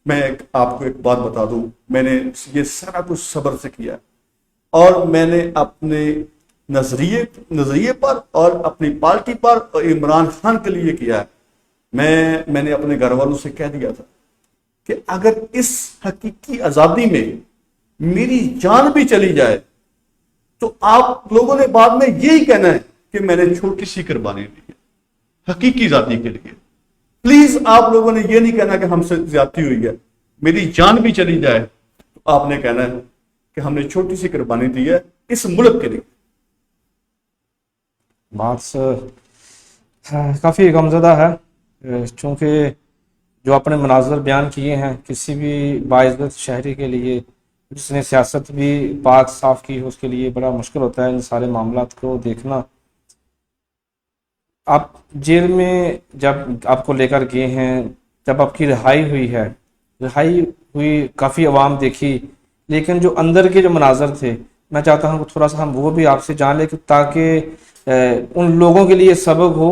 मैं आपको एक बात बता दूं, मैंने ये सारा कुछ सब्र से किया और मैंने अपने नजरिए पर और अपनी पार्टी पर और इमरान खान के लिए किया है। मैंने अपने घर वालों से कह दिया था कि अगर इस हकीकी आजादी में मेरी जान भी चली जाए तो आप लोगों ने बाद में यही कहना है कि मैंने छोटी सी कुर्बानी दी है हकीकी आजादी के लिए। प्लीज आप लोगों ने यह नहीं कहना कि हमसे ज्यादती हुई है। मेरी जान भी चली जाए तो आपने कहना है कि हमने छोटी सी कुर्बानी दी है इस मुल्क के लिए। बात काफ़ी गमज़दा है, चूँकि जो अपने मनाज़र बयान किए हैं किसी भी बाइज़्ज़त शहरी के लिए जिसने सियासत भी पाक साफ की हो उसके लिए बड़ा मुश्किल होता है इन सारे मामलात को देखना। आप जेल में जब आपको लेकर गए हैं, जब आपकी रिहाई हुई काफ़ी अवाम देखी, लेकिन जो अंदर के जो मनाज़र थे मैं चाहता हूँ थोड़ा सा हम वो भी आपसे जान लें ताकि उन लोगों के लिए सबक हो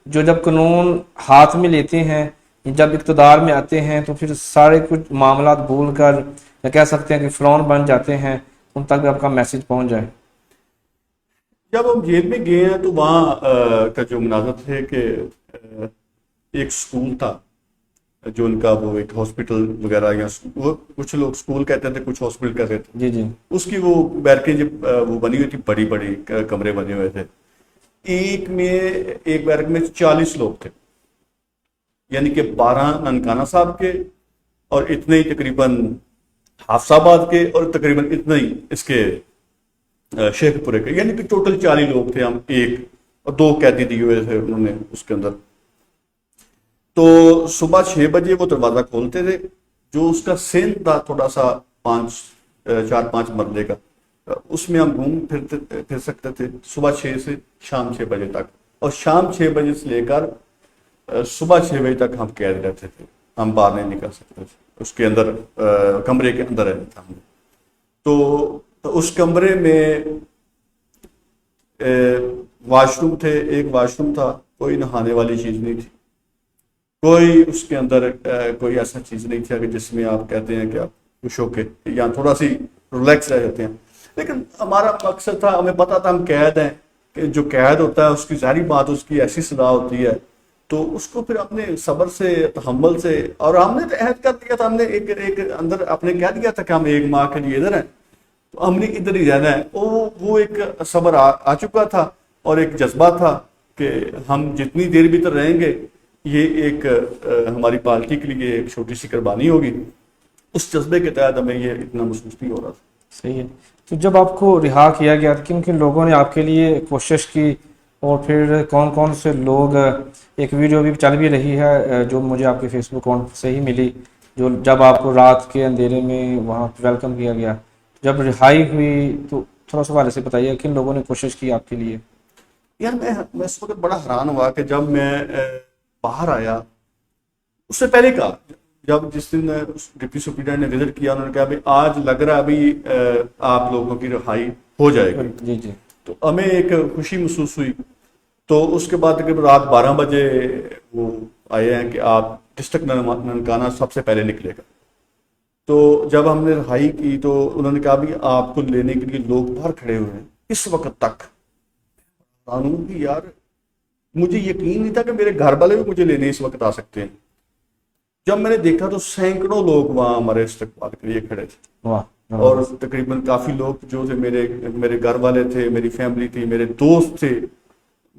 जो जब कानून हाथ में लेते हैं, जब इक़्तिदार में आते हैं तो फिर सारे कुछ मामलात भूल कर या कह सकते हैं कि फ़िरौन बन जाते हैं, उन तक भी आपका मैसेज पहुँच जाए। जब हम जेल में गए हैं तो वहाँ का जो मुनाज़र थे कि एक स्कूल था जो उनका वो एक हॉस्पिटल वगैरह या वो कुछ लोग स्कूल कहते थे कुछ हॉस्पिटल कहते थे। जी जी। उसकी वो बैरकें जब वो बनी हुई थी, बड़ी बड़ी कमरे बने हुए थे। एक बैरक में 40 लोग थे, यानी कि 12 ननकाना साहब के और इतने ही तकरीबन हाफसाबाद के और तकरीबन इतने ही इसके शेखपुरे के, यानी कि टोटल 40 लोग थे। हम 1 और 2 कैदी दिए हुए थे उन्होंने उसके अंदर। तो सुबह 6 बजे वो दरवाजा खोलते थे, जो उसका सेन था थोड़ा सा 4-5 मरले का, उसमें हम घूम फिर सकते थे सुबह 6 से शाम 6 बजे तक, और शाम 6 बजे से लेकर सुबह 6 बजे तक हम कैद रहते थे, हम बाहर नहीं निकल सकते थे। उसके अंदर कमरे के अंदर रहते थे हम। तो उस कमरे में वाशरूम थे, एक वाशरूम था, कोई नहाने वाली चीज नहीं थी, कोई उसके अंदर कोई ऐसा चीज नहीं था कि जिसमें आप कहते हैं कि आप खुश होके या थोड़ा सी रिलैक्स रह जाते हैं। लेकिन हमारा मकसद था, हमें पता था हम कैद हैं, कि जो कैद होता है उसकी सारी बात उसकी ऐसी सजा होती है तो उसको फिर हमने सब्र से, तहम्मुल से, और हमने तो अहद कर दिया था, हमने एक अंदर अपने कह दिया था कि हम 1 माह के लिए इधर हैं, तो हमने इधर ही रहना है। वो एक सब्र आ चुका था और एक जज्बा था कि हम जितनी देर भी इधर रहेंगे ये एक हमारी पार्टी के लिए एक छोटी सी कुर्बानी होगी। उस जज्बे के तहत हमें ये इतना महसूस नहीं हो रहा था। सही है। तो जब आपको रिहा किया गया था, किन किन लोगों ने आपके लिए कोशिश की, और फिर कौन कौन से लोग, एक वीडियो भी चल भी रही है जो मुझे आपके फेसबुक अकाउंट से ही मिली, जो जब आपको रात के अंधेरे में वहाँ वेलकम किया गया, जब रिहाई हुई, तो थोड़ा सा वाले से बताइए किन लोगों ने कोशिश की आपके लिए। यार मैं इस वक्त बड़ा हैरान हुआ कि जब मैं बाहर आया, उससे पहले का जब जिस दिन डिप्टी सुप्रीडेंट ने विजिट किया, उन्होंने कहा भाई आज लग रहा है अभी आप लोगों की रिहाई हो जाएगी। जी जी। तो हमें एक खुशी महसूस हुई। तो उसके बाद तकरीबन रात 12 बजे वो आए हैं कि आप डिस्ट्रिक्ट ननकाना सबसे पहले निकलेगा। तो जब हमने रिहाई की तो उन्होंने कहा भी आपको लेने के लिए लोग बाहर खड़े हुए हैं इस वक्त तक। कानून की यार मुझे यकीन नहीं था कि मेरे घर वाले भी मुझे लेने इस वक्त आ सकते हैं। जब मैंने देखा तो सैकड़ों लोग वहां हमारे इस्तकबाल के लिए खड़े थे। वाह। और तकरीबन काफी लोग जो थे मेरे घर वाले थे, मेरी फैमिली थी, मेरे दोस्त थे।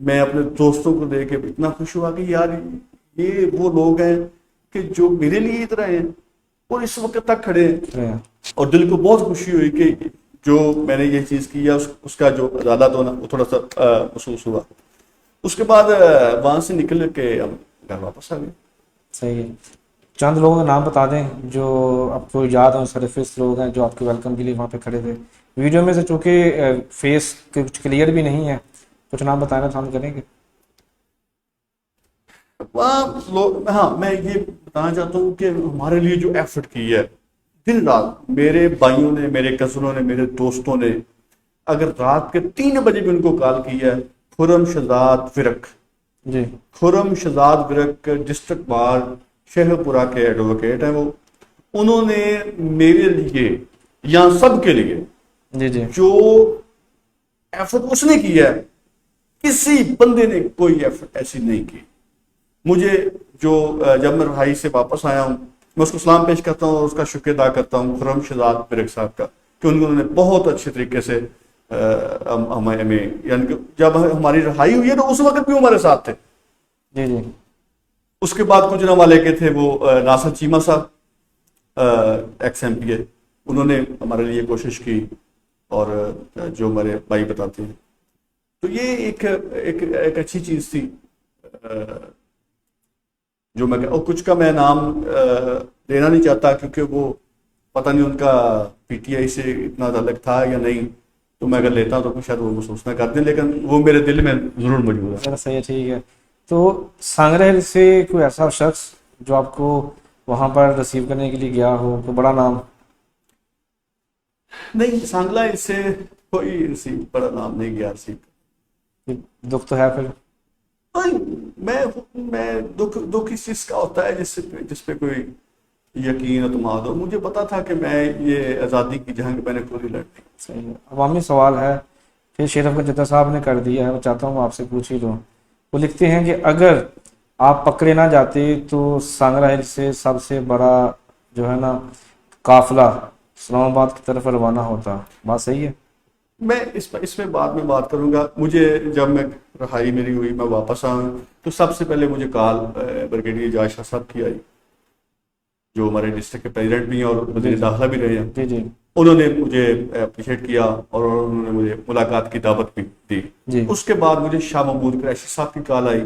मैं अपने दोस्तों को देख के इतना खुश हुआ कि यार ये वो लोग हैं कि जो मेरे लिए इधर आए हैं और इस वक्त तक खड़े हैं। और दिल को बहुत खुशी हुई कि जो मैंने ये चीज की है उसका जो अदालत होना वो थोड़ा सा महसूस हुआ। उसके बाद वहां से निकल के हम घर वापस आ गए। सही है। चंद लोगों का नाम बता दें जो आपको याद हो, सरफेस लोग हैं जो आपके वेलकम के लिए वहाँ पे खड़े थे। वीडियो में से चूंकि फेस कुछ क्लियर भी नहीं है, कुछ नाम बताना पसंद करेंगे? वहाँ लोग, हाँ मैं ये बताना चाहता हूँ कि हमारे लिए जो एफर्ट की है दिन रात, मेरे भाइयों ने, मेरे कजनों ने, मेरे दोस्तों ने, अगर रात के 3 बजे भी उनको कॉल किया है। खुर्रम शहजाद विरक जी, खुर्रम शहजाद विरक डिस्ट्रिक्ट बार शेखपुरा के एडवोकेट हैं वो। उन्होंने मेरे लिए या सबके लिए जी जी, जो एफर्ट उसने किया है, किसी बंदे ने कोई एफर्ट ऐसी नहीं की। मुझे जो जब मैं रिहाई से वापस आया हूँ, मैं उसको सलाम पेश करता हूँ और उसका शुक्र अदा करता हूँ खुर्रम शहजाद विरक साहब का कि उन्होंने बहुत अच्छे तरीके से हमें, यानी कि जब हमारी रिहाई हुई है तो उस वक्त भी हमारे साथ थे। जी जी। उसके बाद गुजरांवाले के थे वो नासिर चीमा साहब, एक्स MP, उन्होंने हमारे लिए कोशिश की और जो हमारे भाई बताते हैं। तो ये एक अच्छी चीज थी जो मैं, और कुछ का मैं नाम लेना नहीं चाहता क्योंकि वो पता नहीं उनका PTI से इतना ताल्लुक था या नहीं, तो मैं अगर लेता हूँ तो शायद वो महसूस ना कर दें, लेकिन वो मेरे दिल में जरूर मौजूद है। चलो सही है, ठीक है। तो सांगरहेल से कोई ऐसा शख्स जो आपको वहाँ पर रिसीव करने के लिए गया हो, कोई बड़ा नाम? नहीं, सांगला इससे कोई रिसीव बड़ा नाम नहीं गया रिसीव। दुख तो है फिर? मैं दुख इस चीज का होता है जिसपे कोई यकीन एतमाद हो। मुझे पता था कि मैं ये आज़ादी की जंग मैंने पूरी लड़नी। सही है। अवामी सवाल है, फिर शेरफ जद्दा साहब ने कर दिया है, मैं चाहता हूँ आपसे पूछ ही लूँ। वो लिखते हैं कि अगर आप पकड़े ना जाते तो सांगरहेल से सबसे बड़ा जो है ना काफिला इस्लामाबाद की तरफ रवाना होता। बात सही है? मैं इसमें बाद में बात करूंगा। मुझे जब मैं रिहाई मेरी हुई, मैं वापस आऊँ तो सबसे पहले मुझे कॉल ब्रिगेडियर जाज शाह साहब की आई, जो हमारे डिस्ट्रिक्ट के प्रेसिडेंट भी हैं और वज़ीर दाखिला भी रहे हैं। जी जी। उन्होंने मुझे अप्रिशिएट किया और उन्होंने मुझे मुलाकात की दावत भी दी। जी। उसके बाद मुझे शाह महमूद कुरैशी साहब की कॉल आई,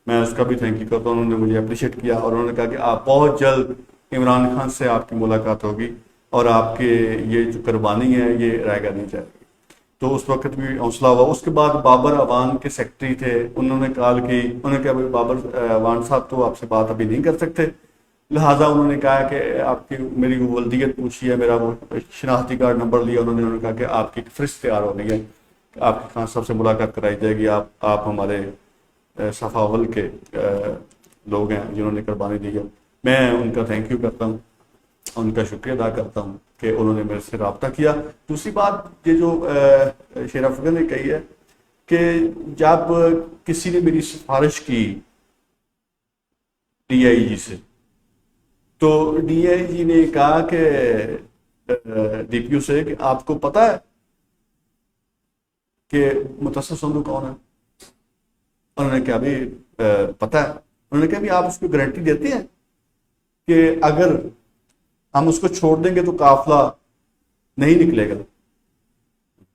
मैं उसका भी थैंक यू करता हूँ। उन्होंने मुझे अप्रिशिएट किया और उन्होंने कहा कि आप बहुत जल्द इमरान खान से आपकी मुलाकात होगी और आपके ये जो कुर्बानी है ये रायगा नहीं जाएगी। तो उस वक्त भी हौसला हुआ। उसके बाद बाबर अवान के सेक्रेटरी थे, उन्होंने कॉल की, उन्होंने कहा भाई बाबर अवान साहब तो आपसे बात अभी नहीं कर सकते, लिहाजा उन्होंने कहा कि आपकी मेरी वो वल्दियत पूछी है, मेरा वो शनाख्ती कार्ड नंबर लिया। उन्होंने कहा कि आपकी फ़रिस्त तैयार हो गई है, आपकी खान साहब से मुलाकात कराई जाएगी। आप हमारे सफ़ावल के लोग हैं जिन्होंने कुर्बानी दी है। मैं उनका थैंक यू करता हूँ, उनका शुक्रिया अदा करता हूँ कि उन्होंने मेरे से रब्ता किया। दूसरी बात ये जो शेर अफगर ने कही है कि जब किसी ने मेरी सिफारिश की डीआईजी से। तो डीआईजी ने कहा कि डीपीओ से कि आपको पता है कि मुतस्सिफ संधू कौन है? उन्होंने कहा भी पता है। उन्होंने कहा भी आप उसको गारंटी देते हैं कि अगर हम उसको छोड़ देंगे तो काफिला नहीं निकलेगा?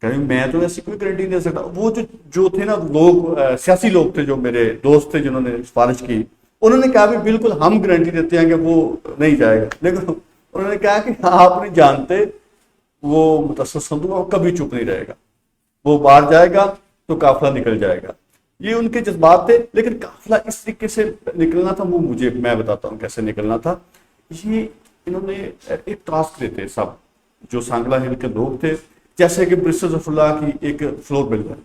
कहीं मैं तो ऐसी कोई गारंटी नहीं दे सकता। वो जो थे ना लोग, सियासी लोग थे, जो मेरे दोस्त थे जिन्होंने सिफारिश की, उन्होंने कहा भी बिल्कुल हम गारंटी देते हैं कि वो नहीं जाएगा। लेकिन उन्होंने कहा कि आप नहीं जानते, वो मुतस्सिफ संधू कभी चुप नहीं रहेगा, वो बाहर जाएगा तो काफिला निकल जाएगा। ये उनके जज्बात थे। लेकिन काफिला इस तरीके से निकलना था, वो मैं बताता हूँ कैसे निकलना था। ये इन्होंने एक टास्क देते सब जो सांगला हिल के लोग थे, जैसे कि ब्रिस्टल ज़फ़रुल्लाह की एक फ्लोर बिल है,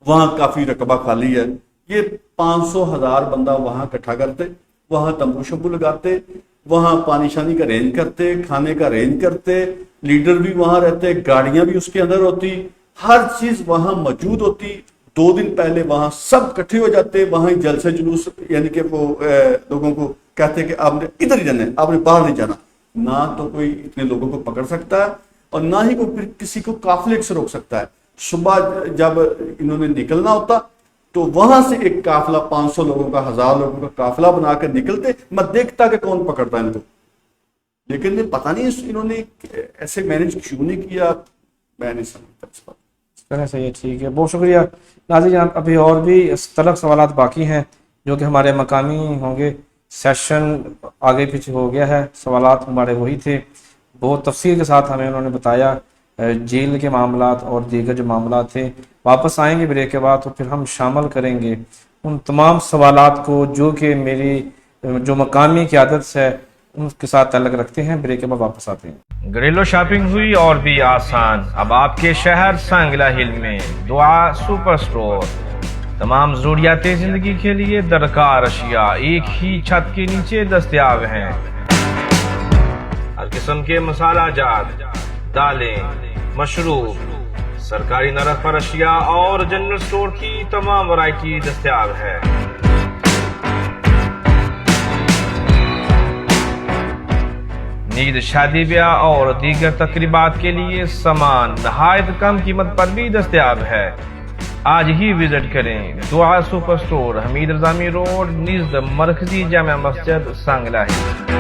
वहां काफी रकबा खाली है, ये 500,000 बंदा वहां इकट्ठा करते, वहां तंबू शंबू लगाते, वहां पानी शानी का अरेंज करते, खाने का अरेंज करते, लीडर भी वहां रहते, गाड़ियां भी उसके अंदर होती, हर चीज वहां मौजूद होती। 2 दिन पहले वहां सब इकट्ठे हो जाते, वहां जलसे जुलूस, यानी कि वो लोगों को कहते कि आपने इधर ही जाना है, आपने बाहर नहीं जाना। ना तो कोई इतने लोगों को पकड़ सकता है और ना ही कोई फिर किसी को काफिले से रोक सकता है। सुबह जब इन्होंने निकलना होता तो वहां से एक काफिला 500 लोगों का, 1000 लोगों का काफिला बनाकर निकलते। मैं देखता कि कौन पकड़ता है इनको, लेकिन पता नहीं इन्होंने ऐसे मैनेज क्यों नहीं किया, मैं नहीं समझता इस बात। इस तरह से ये ठीक है, बहुत शुक्रिया नाज़रीन। अभी और भी तलक सवालात बाकी हैं जो कि हमारे मकामी होंगे। सेशन आगे पीछे हो गया है, सवालात हमारे वही थे, बहुत तफसील के साथ हमें उन्होंने बताया जेल के मामलात और दीगर जो मामला थे। वापस आएंगे ब्रेक के बाद तो फिर हम शामिल करेंगे उन तमाम सवालात को जो कि मेरी जो मकामी क़यादत है उनके साथ ताल्लुक़ रखते हैं। ब्रेक के बाद वापस आते हैं। घरेलू शॉपिंग हुई और भी आसान। अब आपके शहर सांगला हिल में दुआ सुपर स्टोर। तमाम ज़रूरियाती जिंदगी के लिए दरकार अशिया एक ही छत के नीचे दस्तयाब हैं। हर किस्म के मसाला जात, दालें, मशरूब, सरकारी नरक पर अशिया और जनरल स्टोर की तमाम वैरायटी दस्तयाब है। ईद, शादी ब्याह और दीगर तकरीबात के लिए सामान नहायत कम कीमत पर भी दस्तयाब है। आज ही विजिट करें दुआ super store, Hamid Rajami road, निज़ मरकजी जामा मस्जिद, सांगला है।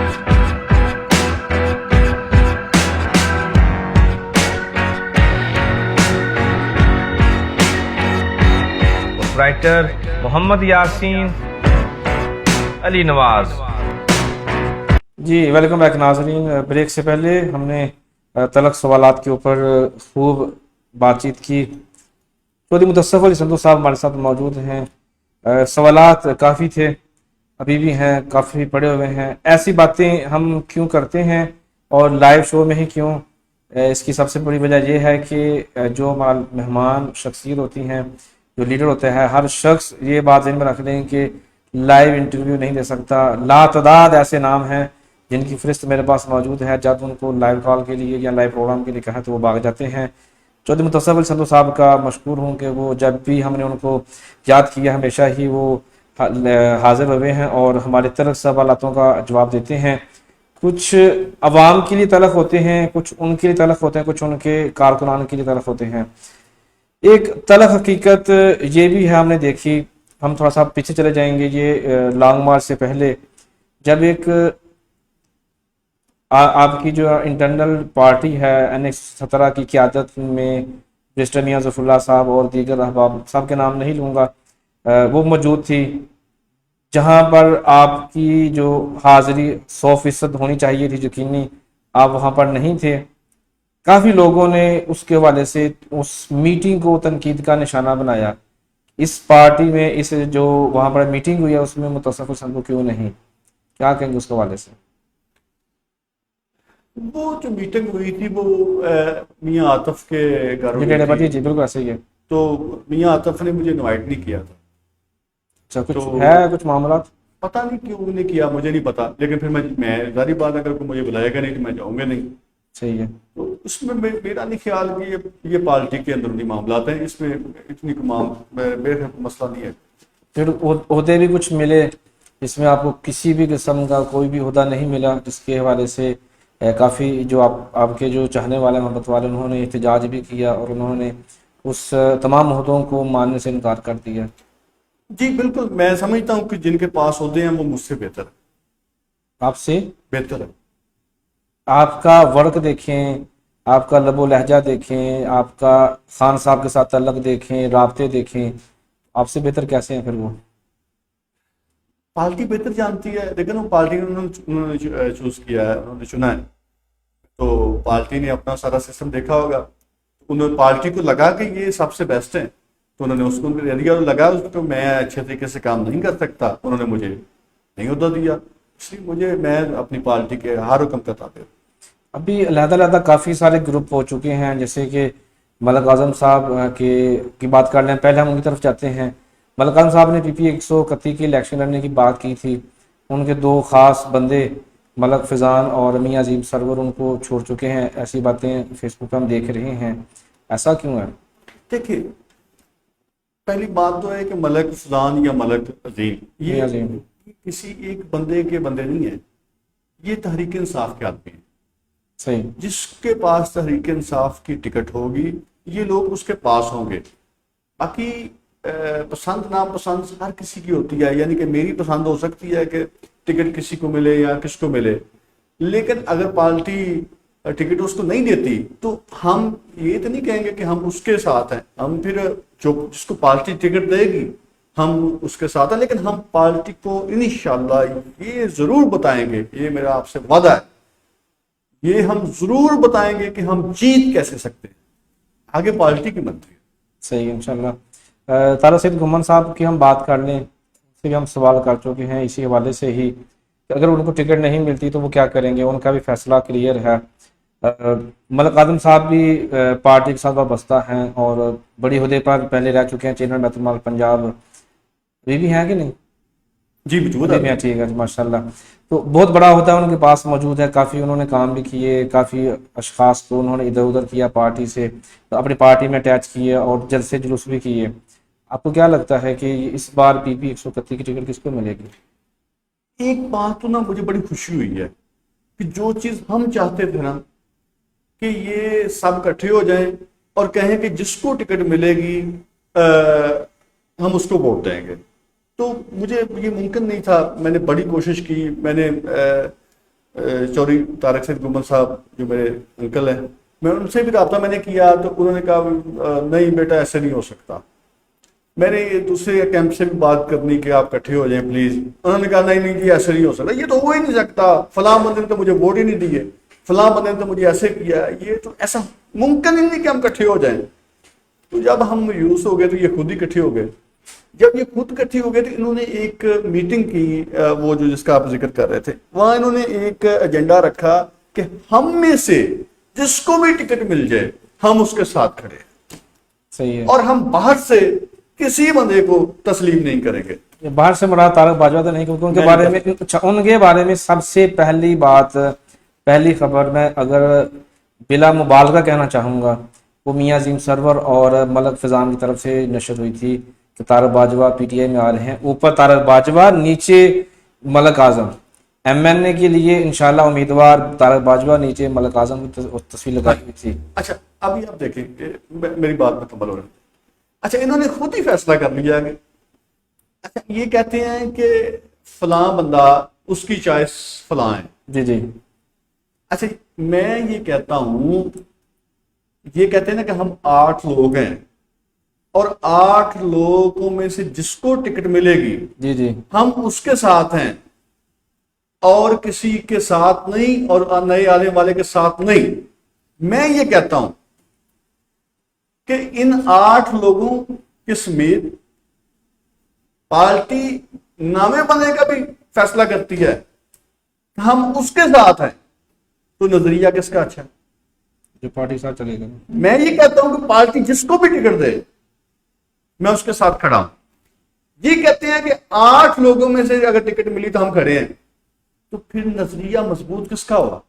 राइटर मोहम्मद यासीन अली नवाज। जी वेलकम बैक नाजरीन। ब्रेक से पहले हमने तलक सवालात के ऊपर खूब बातचीत की। चौधरी मुतस्सिफ अली संधू साहब हमारे साथ मौजूद हैं। सवालात काफ़ी थे, अभी भी हैं, काफ़ी पड़े हुए हैं। ऐसी बातें हम क्यों करते हैं और लाइव शो में ही क्यों? इसकी सबसे बड़ी वजह यह है कि जो हमारे मेहमान शख्सियत होती हैं, जो लीडर होते हैं, हर शख्स ये बात ज़हन में रख लें कि लाइव इंटरव्यू नहीं दे सकता। लातदाद ऐसे नाम हैं जिनकी फहरिस्त मेरे पास मौजूद है, जब उनको लाइव कॉल के लिए या लाइव प्रोग्राम के लिए कहा तो वो भाग जाते हैं। चौधरी मुतस्सिफ अली संधू साहब का मशकूर हूँ कि वो जब भी हमने उनको याद किया हमेशा ही वो हाजिर हुए हैं और हमारे तलक सवालातों का जवाब देते हैं। कुछ अवाम के लिए तलक होते हैं, कुछ उनके लिए तलक होते हैं, कुछ उनके कारकुनान के लिए तलक होते हैं। एक तलख हकीकत ये भी है, हमने देखी। हम थोड़ा सा पीछे चले जाएंगे, ये लॉन्ग मार्च से पहले जब एक आपकी जो इंटरनल पार्टी है NX-17 की क़यादत में मिस्टर मियां ज़फ़रुल्लाह साहब और दीगर अहबाब, साहब के नाम नहीं लूँगा, वो मौजूद थी, जहाँ पर आपकी जो हाज़िरी 100% होनी चाहिए थी यकीनी, आप वहाँ पर नहीं थे। काफ़ी लोगों ने उसके हवाले से उस मीटिंग को तनकीद का निशाना बनाया। इस पार्टी में इस जो वहाँ पर मीटिंग हुई है उसमें मुतस्सिफ अली संधू क्यों नहीं? क्या कहेंगे उसके हवाले से? वो जो मीटिंग हुई थी वो मियां आतिफ के घर जी बिल्कुल ऐसे ही है। तो मियां आतिफ ने मुझे इनवाइट नहीं किया था। अच्छा, कुछ तो है कुछ मामला? पता नहीं क्यों नहीं किया, मुझे नहीं पता। लेकिन फिर मैं जारी बात, अगर कोई मुझे बुलाएगा नहीं तो मैं जाऊँगा नहीं। सही है। तो उसमें मेरा नहीं ख्याल कि ये पार्टी के अंदरूनी मामला हैं, इसमें इतनी मेरा मसला नहीं है। फिर ओहदे भी कुछ मिले जिसमें आपको किसी भी किस्म का कोई भी ओहदा नहीं मिला, जिसके हवाले से काफ़ी जो आपके जो चाहने वाले मोहब्बत वाले उन्होंने एहतजाज भी किया और उन्होंने उस तमाम ओहदों को मानने से इनकार कर दिया। जी बिल्कुल, मैं समझता हूँ कि जिनके पास होते हैं वो मुझसे बेहतर है, आपसे बेहतर है। आपका वर्क देखें, आपका लबो लहजा देखें, आपका खान साहब के साथ तल्लक देखें, राब्ते देखें, आपसे बेहतर कैसे हैं फिर वो? पार्टी बेहतर जानती है, लेकिन वो पार्टी उन्होंने चूज किया है, उन्होंने चुना है, तो पार्टी ने अपना सारा सिस्टम देखा होगा, उन्होंने पार्टी को लगा कि ये सबसे बेस्ट है, तो उन्होंने उसको एरिया लगा, उसको मैं अच्छे तरीके से काम नहीं कर सकता, उन्होंने मुझे नहीं होता दिया, इसलिए मैं अपनी पार्टी के हर हुक्म का ताबे। अभी अलहदा काफ़ी सारे ग्रुप हो चुके हैं, जैसे कि मलक आज़म साहब की बात कर लें, पहले हम उनकी तरफ जाते हैं। मलक आज़म साहब ने पीपी 131 की इलेक्शन लड़ने की बात की थी, उनके दो ख़ास बंदे मलक फ़ैज़ान और मियां अजीम सरवर उनको छोड़ चुके हैं, ऐसी बातें फेसबुक पर हम देख रहे हैं, ऐसा क्यों है? देखिए, पहली बात तो है कि मलक फ़ैज़ान या मलक अजीम ये किसी एक बंदे के बंदे नहीं है, ये तहरीक इंसाफ के आदमी हैं। सही, जिसके पास तहरीक इंसाफ की टिकट होगी ये लोग उसके पास होंगे। बाकी पसंद नापसंद हर किसी की होती है, यानी कि मेरी पसंद हो सकती है कि टिकट किसी को मिले या किसको मिले, लेकिन अगर पार्टी टिकट उसको नहीं देती तो हम ये तो नहीं कहेंगे कि हम उसके साथ हैं, हम फिर जो जिसको पार्टी टिकट देगी हम उसके साथ हैं, लेकिन हम पार्टी को इंशाअल्लाह ये जरूर बताएंगे, ये मेरा आपसे वादा है, ये हम जरूर बताएंगे कि हम जीत कैसे सकते हैं, आगे पार्टी की मंत्री है। सही है इंशाल्लाह। तारा सैयद घुमन साहब की हम बात कर लें, उससे भी हम सवाल कर चुके हैं इसी हवाले से ही, अगर उनको टिकट नहीं मिलती तो वो क्या करेंगे, उनका भी फैसला क्लियर है। मलक आज़म साहब भी पार्टी के साथ वाबस्ता हैं और बड़ी ओहदे पर पहले रह चुके हैं, चेयरमैन बैतुल माल पंजाब अभी भी हैं कि नहीं? जी मौजूद है, ठीक है माशाल्लाह। तो बहुत बड़ा ओहदा उनके पास मौजूद है, काफ़ी उन्होंने काम भी किए, काफ़ी अशखास को उन्होंने इधर उधर किया पार्टी से, तो अपनी पार्टी में अटैच किए और जलसे जुलूस भी किए। आपको क्या लगता है कि इस बार पीपी 131 की टिकट किसको मिलेगी? एक बात तो ना मुझे बड़ी खुशी हुई है कि जो चीज हम चाहते थे ना कि ये सब इकट्ठे हो जाएं और कहें कि जिसको टिकट मिलेगी हम उसको वोट देंगे, तो मुझे ये मुमकिन नहीं था। मैंने बड़ी कोशिश की, मैंने चौधरी तारक सैयद घुमन साहब जो मेरे अंकल हैं, मैं उनसे भी रब्ता मैंने किया, तो उन्होंने कहा नहीं बेटा ऐसे नहीं हो सकता। मैंने दूसरे कैंप से भी बात करनी कि आप इकट्ठे हो जाएं प्लीज, उन्होंने कहा नहीं नहीं जी ऐसे नहीं हो सकता, ये तो हो ही नहीं सकता, फलां बंदे ने तो मुझे वोट ही नहीं दिए, फलां बंदे ने तो मुझे ऐसे किया, ये तो ऐसा मुमकिन ही नहीं कि हम इकट्ठे हो जाएं। तो जब हम मायूस हो गए तो ये खुद ही इकट्ठे हो गए। जब ये खुद इकट्ठे हो गए तो इन्होंने एक मीटिंग की, वो जो जिसका आप जिक्र कर रहे थे, वहां इन्होंने एक एजेंडा रखा कि हम में से जिसको भी टिकट मिल जाए हम उसके साथ खड़े हैं। सही है। और हम बाहर से किसी बंदे को तस्लीम नहीं करेंगे। बाहर से मुराद तारक बाजवा तो नहीं, क्योंकि उनके बारे में सबसे पहली बात, पहली खबर मैं अगर बिला मुबालगा कहना चाहूँगा, वो मियां अजीम सरवर और मलक फ़ैज़ान की तरफ से नशर हुई थी कि तारक बाजवा पीटीआई में आ रहे हैं, ऊपर तारक बाजवा नीचे मलक आज़म, एमएनए के लिए इंशाल्लाह उम्मीदवार तारक बाजवा, नीचे मलक आज़म की तस्वीर लगाई हुई थी। अच्छा अभी आप देखें, मेरी बात मुकम्मल हो रही है। अच्छा इन्होंने खुद ही फैसला कर लिया कि अच्छा ये कहते हैं कि फलां बंदा उसकी चॉइस फलां है। जी जी। अच्छा मैं ये कहता हूं, ये कहते हैं ना कि हम 8 लोग हैं और 8 लोगों में से जिसको टिकट मिलेगी जी जी हम उसके साथ हैं और किसी के साथ नहीं और नए आने वाले के साथ नहीं। मैं ये कहता हूं कि इन 8 लोगों के समेत पार्टी नामे बनने का भी फैसला करती है, हम उसके साथ हैं, तो नजरिया किसका अच्छा है? जो पार्टी साथ चलेगा। मैं ये कहता हूं कि पार्टी जिसको भी टिकट दे मैं उसके साथ खड़ा हूं। ये कहते हैं कि 8 लोगों में से अगर टिकट मिली तो हम खड़े हैं, तो फिर नजरिया मजबूत किसका हुआ?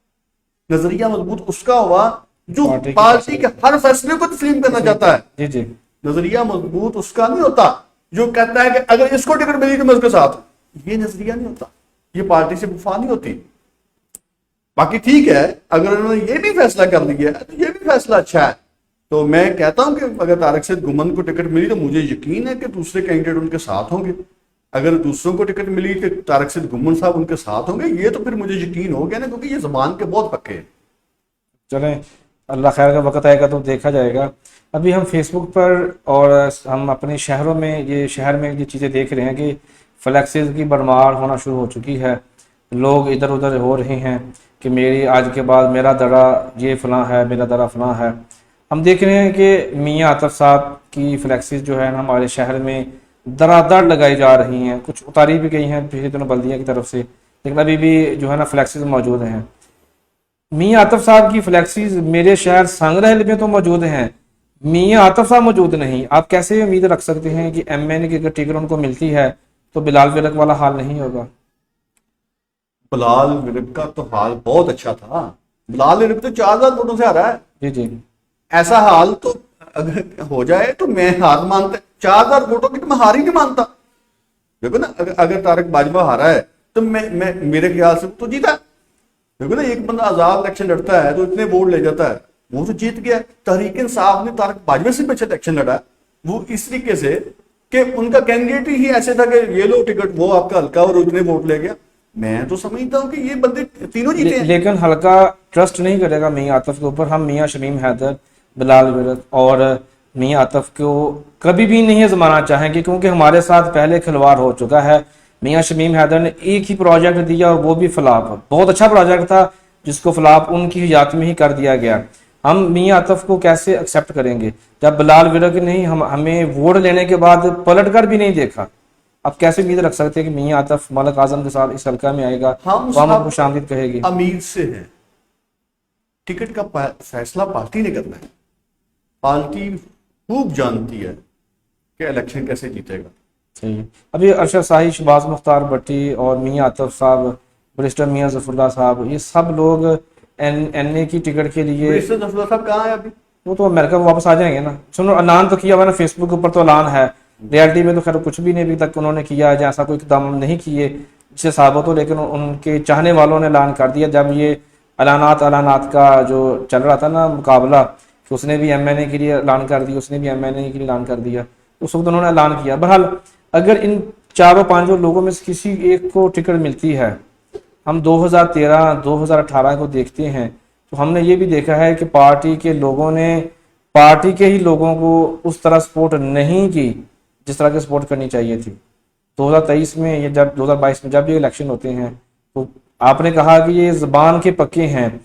नजरिया मजबूत उसका हुआ जो पार्टी के हर फैसले को तस्लीम करना चाहता है। जी जी। नजरिया मजबूत उसका नहीं होता जो कहता है कि अगर इसको टिकट मिली तो मैं उसके साथ हूं। ये नजरिया नहीं होता, ये पार्टी से वफा नहीं होती। बाकी ठीक है, अगर उन्होंने ये भी फैसला कर लिया है तो ये भी फैसला अच्छा है। तो मैं कहता हूं कि अगर तारिक सईद घुमन को टिकट मिली तो मुझे यकीन है कि दूसरे कैंडिडेट उनके साथ होंगे। अगर दूसरों को टिकट मिली तो तारिक सईद घुमन साहब उनके साथ होंगे, ये तो फिर मुझे यकीन हो गया ना, क्योंकि ये जबान के बहुत पक्के हैं। चलें, अल्लाह खैर का वक्त आएगा तो देखा जाएगा। अभी हम फेसबुक पर और हम अपने शहरों में शहर में ये चीज़ें देख रहे हैं कि फ्लैक्सेस की भरमार होना शुरू हो चुकी है। लोग इधर उधर हो रहे हैं कि मेरी आज के बाद मेरा दरा ये फलां है, मेरा दरा फलां है। हम देख रहे हैं कि मियाँ आतिफ साहब की फ्लैक्सेस जो है ना हमारे शहर में दरादर लगाई जा रही हैं, कुछ उतारी भी गई हैं पिछले दिनों बल्दिया की तरफ से, लेकिन अभी भी जो है ना फ्लैक्सेस मौजूद हैं। मियाँ आतिफ साहब की फ्लैक्सीज मेरे शहर संग्रहालय में तो मौजूद हैं, मियाँ आतिफ साहब मौजूद नहीं। आप कैसे उम्मीद रख सकते हैं कि एमएनए की अगर टिकट उनको मिलती है तो बिलाल विरक वाला हाल नहीं होगा? बिलाल विरक का तो हाल बहुत अच्छा था। बिलाल विरक तो 4000 वोटों से हारा है। जी जी, ऐसा हाल तो अगर हो जाए तो मैं हार मानता, 4000 वोटों की तो मैं हार ही नहीं मानता। देखो ना, अगर तारक बाजवा हारा है तो मैं मेरे ख्याल से तो जीता। देखो ना, एक बंदा आजाद इलेक्शन लड़ता है तो इतने वोट ले जाता है, वो तो जीत गया। तहरीक इंसाफ ने तारक बाजवा से पीछे इलेक्शन लड़ा, वो इस तरीके से कि उनका कैंडिडेट ही ऐसे था कि ये लो टिकट, वो आपका हल्का और उतने वोट ले गया। मैं तो समझता हूँ कि ये बंदे तीनों जीते हैं। लेकिन हल्का ट्रस्ट नहीं करेगा मियाँ आतिफ के ऊपर। हम मियाँ शमीम हैदर, बिलाल विरक और मियाँ आतिफ को कभी भी नहीं आजमाना चाहेंगे, क्योंकि हमारे साथ पहले खिलवाड़ हो चुका है। मियाँ शमीम हैदर ने एक ही प्रोजेक्ट दिया और वो भी फ्लॉप, बहुत अच्छा प्रोजेक्ट था जिसको फ्लॉप उनकी हिजात में ही कर दिया गया। हम मियाँ आतिफ को कैसे एक्सेप्ट करेंगे जब बिलाल विरक ने हमें वोट लेने के बाद पलट कर भी नहीं देखा? आप कैसे उम्मीद रख सकते हैं कि मियाँ आतिफ मलिक आजम के साथ इस हल्का में आएगा, हम हम खुशामदीद कहेगी? अमीर से है, टिकट का फैसला पार्टी ने करना है। पार्टी खूब जानती है कि इलेक्शन कैसे जीतेगा। सही है। अभी अरशद शाही, शहबाज मुख्तार भट्टी और मियाँ आतिफ साहब, बैरिस्टर मियाँ ज़फ़रुल्लाह साहब, ये सब लोग एनए की टिकट के लिए, बैरिस्टर ज़फ़रुल्लाह साहब कहाँ है अभी? वो तो अमेरिका में वापस आ जाएंगे ना। सुनो, ऐलान तो किया हुआ ना, फेसबुक के ऊपर तो ऐलान है, रियलिटी में तो खैर कुछ भी नहीं अभी तक उन्होंने किया, जैसा कोई इकदाम नहीं किए जिससे साबित हो, लेकिन उनके चाहने वालों ने ऐलान कर दिया। जब ये ऐलानात का जो चल रहा था ना मुकाबला, कि उसने भी एमएनए के लिए ऐलान कर दिया, उसने भी एमएनए के लिए ऐलान कर दिया, उस वक्त उन्होंने ऐलान किया। बहरहाल अगर इन चारों पांचों लोगों में से किसी एक को टिकट मिलती है, हम 2013-2018 को देखते हैं तो हमने ये भी देखा है कि पार्टी के लोगों ने पार्टी के ही लोगों को उस तरह सपोर्ट नहीं की जिस तरह की सपोर्ट करनी चाहिए थी। 2023 में या जब 2022 में जब ये इलेक्शन होते हैं तो आपने कहा कि ये ज़बान के पक्के हैं,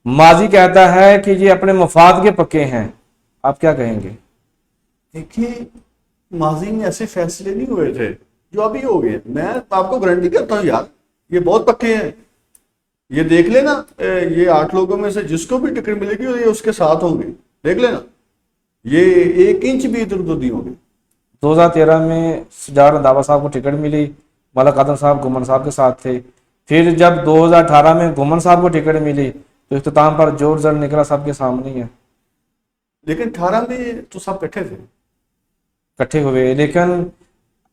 माजी कहता है कि ये अपने मफाद के पक्के हैं। आप क्या कहेंगे? देखिए, माजी में ऐसे फैसले नहीं हुए थे जो अभी हो गए। मैं आपको गारंटी करता हूँ यार, ये बहुत पक्के हैं। ये देख लेना, ये 8 लोगों में से जिसको भी टिकट मिलेगी ये उसके साथ होंगे, देख लेना, ये 1 इंच भी इधर उधर नहीं होंगे। 2013 में सजाद रंधावा साहब को टिकट मिली, मलिक आजम साहब घुमन साहब के साथ थे। फिर जब 2018 में घुमन साहब को टिकट मिली तो इख्तिताम पर जोर जर निकला सबके सामने ही है। लेकिन 18 में तो सब इकट्ठे हुए, लेकिन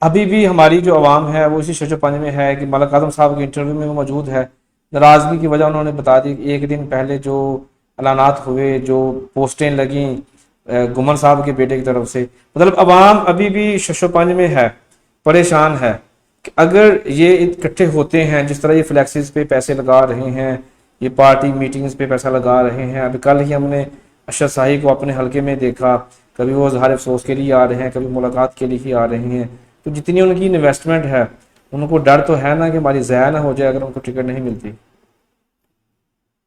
अभी भी हमारी जो आवाम है वो इसी शजोपंज में है कि मलिक आजम साहब के इंटरव्यू में वो मौजूद है। नाराजगी की वजह उन्होंने बता दी, एक दिन पहले जो ऐलानात हुए, जो पोस्टें लगी घुमन साहब के बेटे की तरफ से, मतलब अवाम अभी भी शशोपंज में है, परेशान है कि अगर ये इकट्ठे होते हैं, जिस तरह ये फ्लैक्सेस पे पैसे लगा रहे हैं, ये पार्टी मीटिंग्स पे पैसा लगा रहे हैं। अभी कल ही हमने अरशद शाही को अपने हलके में देखा, कभी वो इज़हार अफसोस के लिए आ रहे हैं, कभी मुलाकात के लिए ही आ रहे हैं। तो जितनी उनकी इन्वेस्टमेंट है, उनको डर तो है ना कि हमारी ज़ाया ना हो जाए अगर उनको टिकट नहीं मिलती।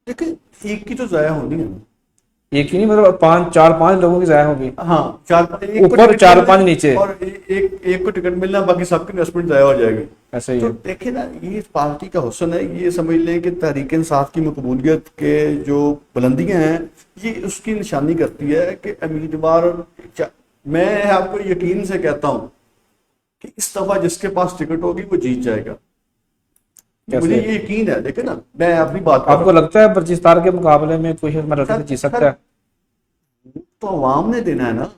देखिए, एक की तो ज़ाया होनी है, एक ही नहीं, मतलब 4-5 लोगों की ज़ाया होगी। हाँ, ऊपर 4-5 नीचे, और एक को टिकट मिलना, बाकी सबकी इन्वेस्टमेंट ज़ाया हो जाएगी। ऐसा ही तो है। देखिए ना, ये पार्टी का हुस्न है। ये समझ लें कि तहरीक इंसाफ की मकबूलियत के जो बुलंदियां हैं, ये उसकी निशानी करती है कि उम्मीदवार, मैं आपको यकीन से कहता हूं कि इस दफा जिसके पास टिकट होगी वो जीत जाएगा। मुझे ये यकीन है। देखिए ना, मैं अपनी बात, आपको लगता है बलूचिस्तान के मुकाबले में कोई मराठी जीत सकता है? तो अवाम ने देना है ना।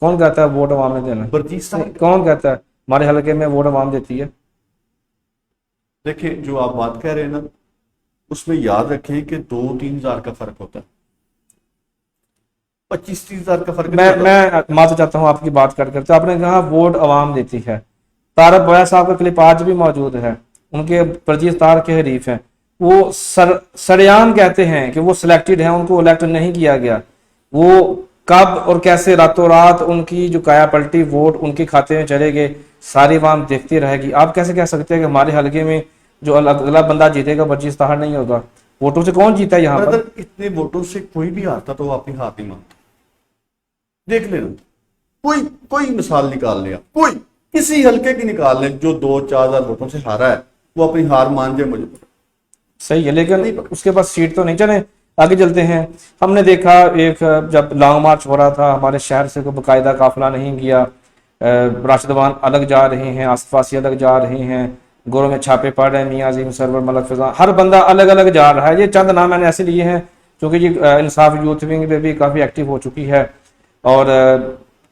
कौन कहता है वोट अवाम ने देना है? बलूचिस्तान कौन कहता है? हमारे हलके में वोट अवाम देती है। देखिए, जो आप बात कह रहे हैं ना, उसमें याद रखें कि 2-3 हज़ार का फर्क होता है, 25-30 हज़ार का फर्क नहीं होता। मैं माफी चाहता हूँ आपकी बात कट करते। आपने कहा वोट आवाम देती है। तारक बया साहब का क्लिप आज भी मौजूद है, उनके परचेज तार के हरीफ हैं। वो सरेआम कहते हैं कि वो सिलेक्टेड हैं, उनको इलेक्ट नहीं किया गया। वो कब और कैसे रातों रात उनकी जो काया पलटी, वोट उनके खाते में चले गए, सारी आवाम देखती रहेगी। आप कैसे कह सकते हैं कि हमारे हलके में जो अगला बंदा जीतेगा परचेज तार नहीं होगा? वोटों से कौन जीता है यहाँ पर? अगर इतने वोटों से कोई भी हारता तो वो अपनी हार नहीं मानता। देख लेना, कोई कोई मिसाल निकाल लिया, कोई किसी हल्के की निकाल ले जो 2-4 हज़ार वोटों से हारा है, वो अपनी हार मान जाए, मुझे पता। सही है, लेकिन उसके पास सीट तो नहीं। चले आगे चलते हैं। हमने देखा एक जब लॉन्ग मार्च हो रहा था, हमारे शहर से कोई बाकायदा काफिला नहीं गया। राशिदवान अलग जा रहे हैं, आसपासी अलग जा रहे हैं, गोरों में छापे पड़ रहे हैं, मियां अजीम सरवर, मलक फिजा, हर बंदा अलग अलग जा रहा है। ये चंद नाम मैंने ऐसे लिए हैं क्योंकि ये इंसाफ यूथ विंग पे भी काफी एक्टिव हो चुकी है और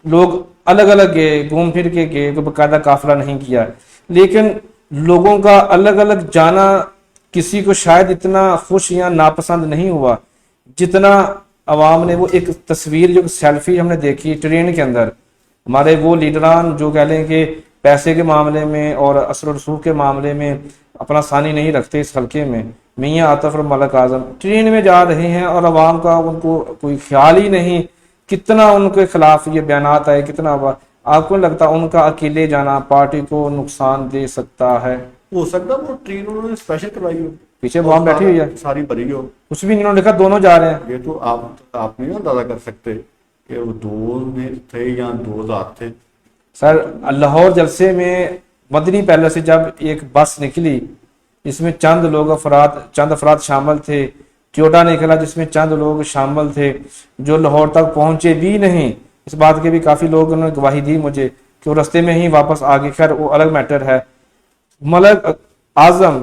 लोग अलग अलग गए, घूम फिर के गए, कोई बाकायदा काफिला नहीं किया। लेकिन लोगों का अलग अलग जाना किसी को शायद इतना खुश या नापसंद नहीं हुआ जितना अवाम ने वो एक तस्वीर, जो सेल्फी हमने देखी ट्रेन के अंदर। हमारे वो लीडरान जो कह लें कि पैसे के मामले में और असर रसूख के मामले में अपना सानी नहीं रखते इस हल्के में, मियां आतिफ और मलक आजम ट्रेन में जा रहे हैं और अवाम का उनको कोई ख्याल ही नहीं। कितना उनके खिलाफ ये बयानात आए, कितना आपको लगता उनका अकेले जाना पार्टी को नुकसान दे सकता है? हो सकता वो ट्रेन उन्होंने स्पेशल करवाई हो, पीछे वहां बैठी हुई है, सारी भरी हो, कुछ भी इन्होंने लिखा, दोनों जा रहे हैं। ये तो आप नहीं अंदाजा कर सकते कि वो 2 में थे या 2,000 थे। सर, लाहौर जलसे में मदनी पैलेस से जब एक बस निकली, इसमें चंद अफराद शामिल थे, ट्योटा निकला जिसमें चंद लोग शामिल थे जो लाहौर तक पहुंचे भी नहीं। इस बात के भी काफी लोगों ने गवाही दी मुझे कि वो रास्ते में ही वापस आ गए। खैर वो अलग मैटर है। मलक आजम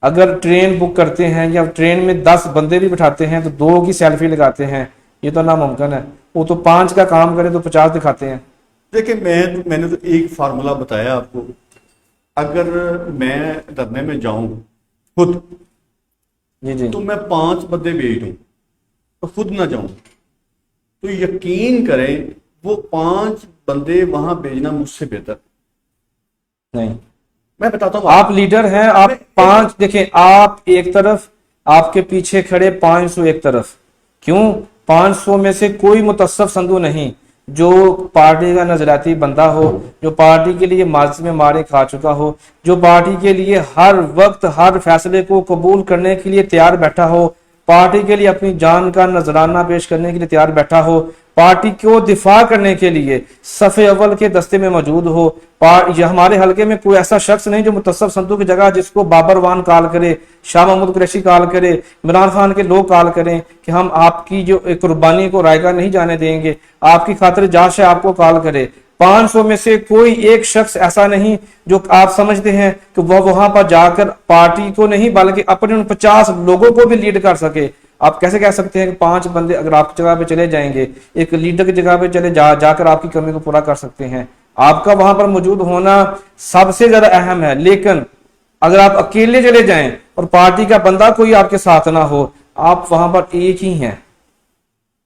अगर ट्रेन बुक करते हैं या ट्रेन में 10 बंदे भी बिठाते हैं तो 2 की सेल्फी लगाते हैं, ये तो नामुमकिन है। वो तो 5 का काम करे तो 50 दिखाते हैं। देखिए, मैंने तो एक फार्मूला बताया आपको। अगर मैं धरने में जाऊं खुद जी तो मैं 5 बंदे भेज दूं तो खुद ना जाऊं, तो यकीन करें वो 5 बंदे वहां भेजना मुझसे बेहतर। नहीं, मैं बताता हूँ, आप लीडर हैं, आप 5 देखें, आप एक तरफ, आपके पीछे खड़े 500 एक तरफ। क्यों? 500 में से कोई मुतस्सफ संधू नहीं जो पार्टी का नजराती बंदा हो, जो पार्टी के लिए माजी में मारे खा चुका हो, जो पार्टी के लिए हर वक्त हर फैसले को कबूल करने के लिए तैयार बैठा हो, पार्टी के लिए अपनी जान का नजराना पेश करने के लिए तैयार बैठा हो, पार्टी को दिफा करने के लिए सफ़े अव्वल के दस्ते में मौजूद हो। हमारे हलके में कोई ऐसा शख्स नहीं जो मुतस्सब संधू की जगह जिसको बाबर वान कॉल करे, शाह महमूद कुरैशी कॉल करे, इमरान खान के लोग कॉल करें कि हम आपकी जो कुर्बानी को रायगा नहीं जाने देंगे, आपकी खातिर जाश है, आपको कॉल करे। 500 में से कोई एक शख्स ऐसा नहीं जो आप समझते हैं कि वह वहां पर जाकर पार्टी को नहीं बल्कि अपने उन 50 लोगों को भी लीड कर सके। आप कैसे कह सकते हैं कि 5 बंदे अगर आपकी जगह पे चले जाएंगे, एक लीडर की जगह पे चले जाकर आपकी कमी को पूरा कर सकते हैं? आपका वहां पर मौजूद होना सबसे ज्यादा अहम है। लेकिन अगर आप अकेले चले जाएं और पार्टी का बंदा कोई आपके साथ ना हो, आप वहां पर एक ही हैं।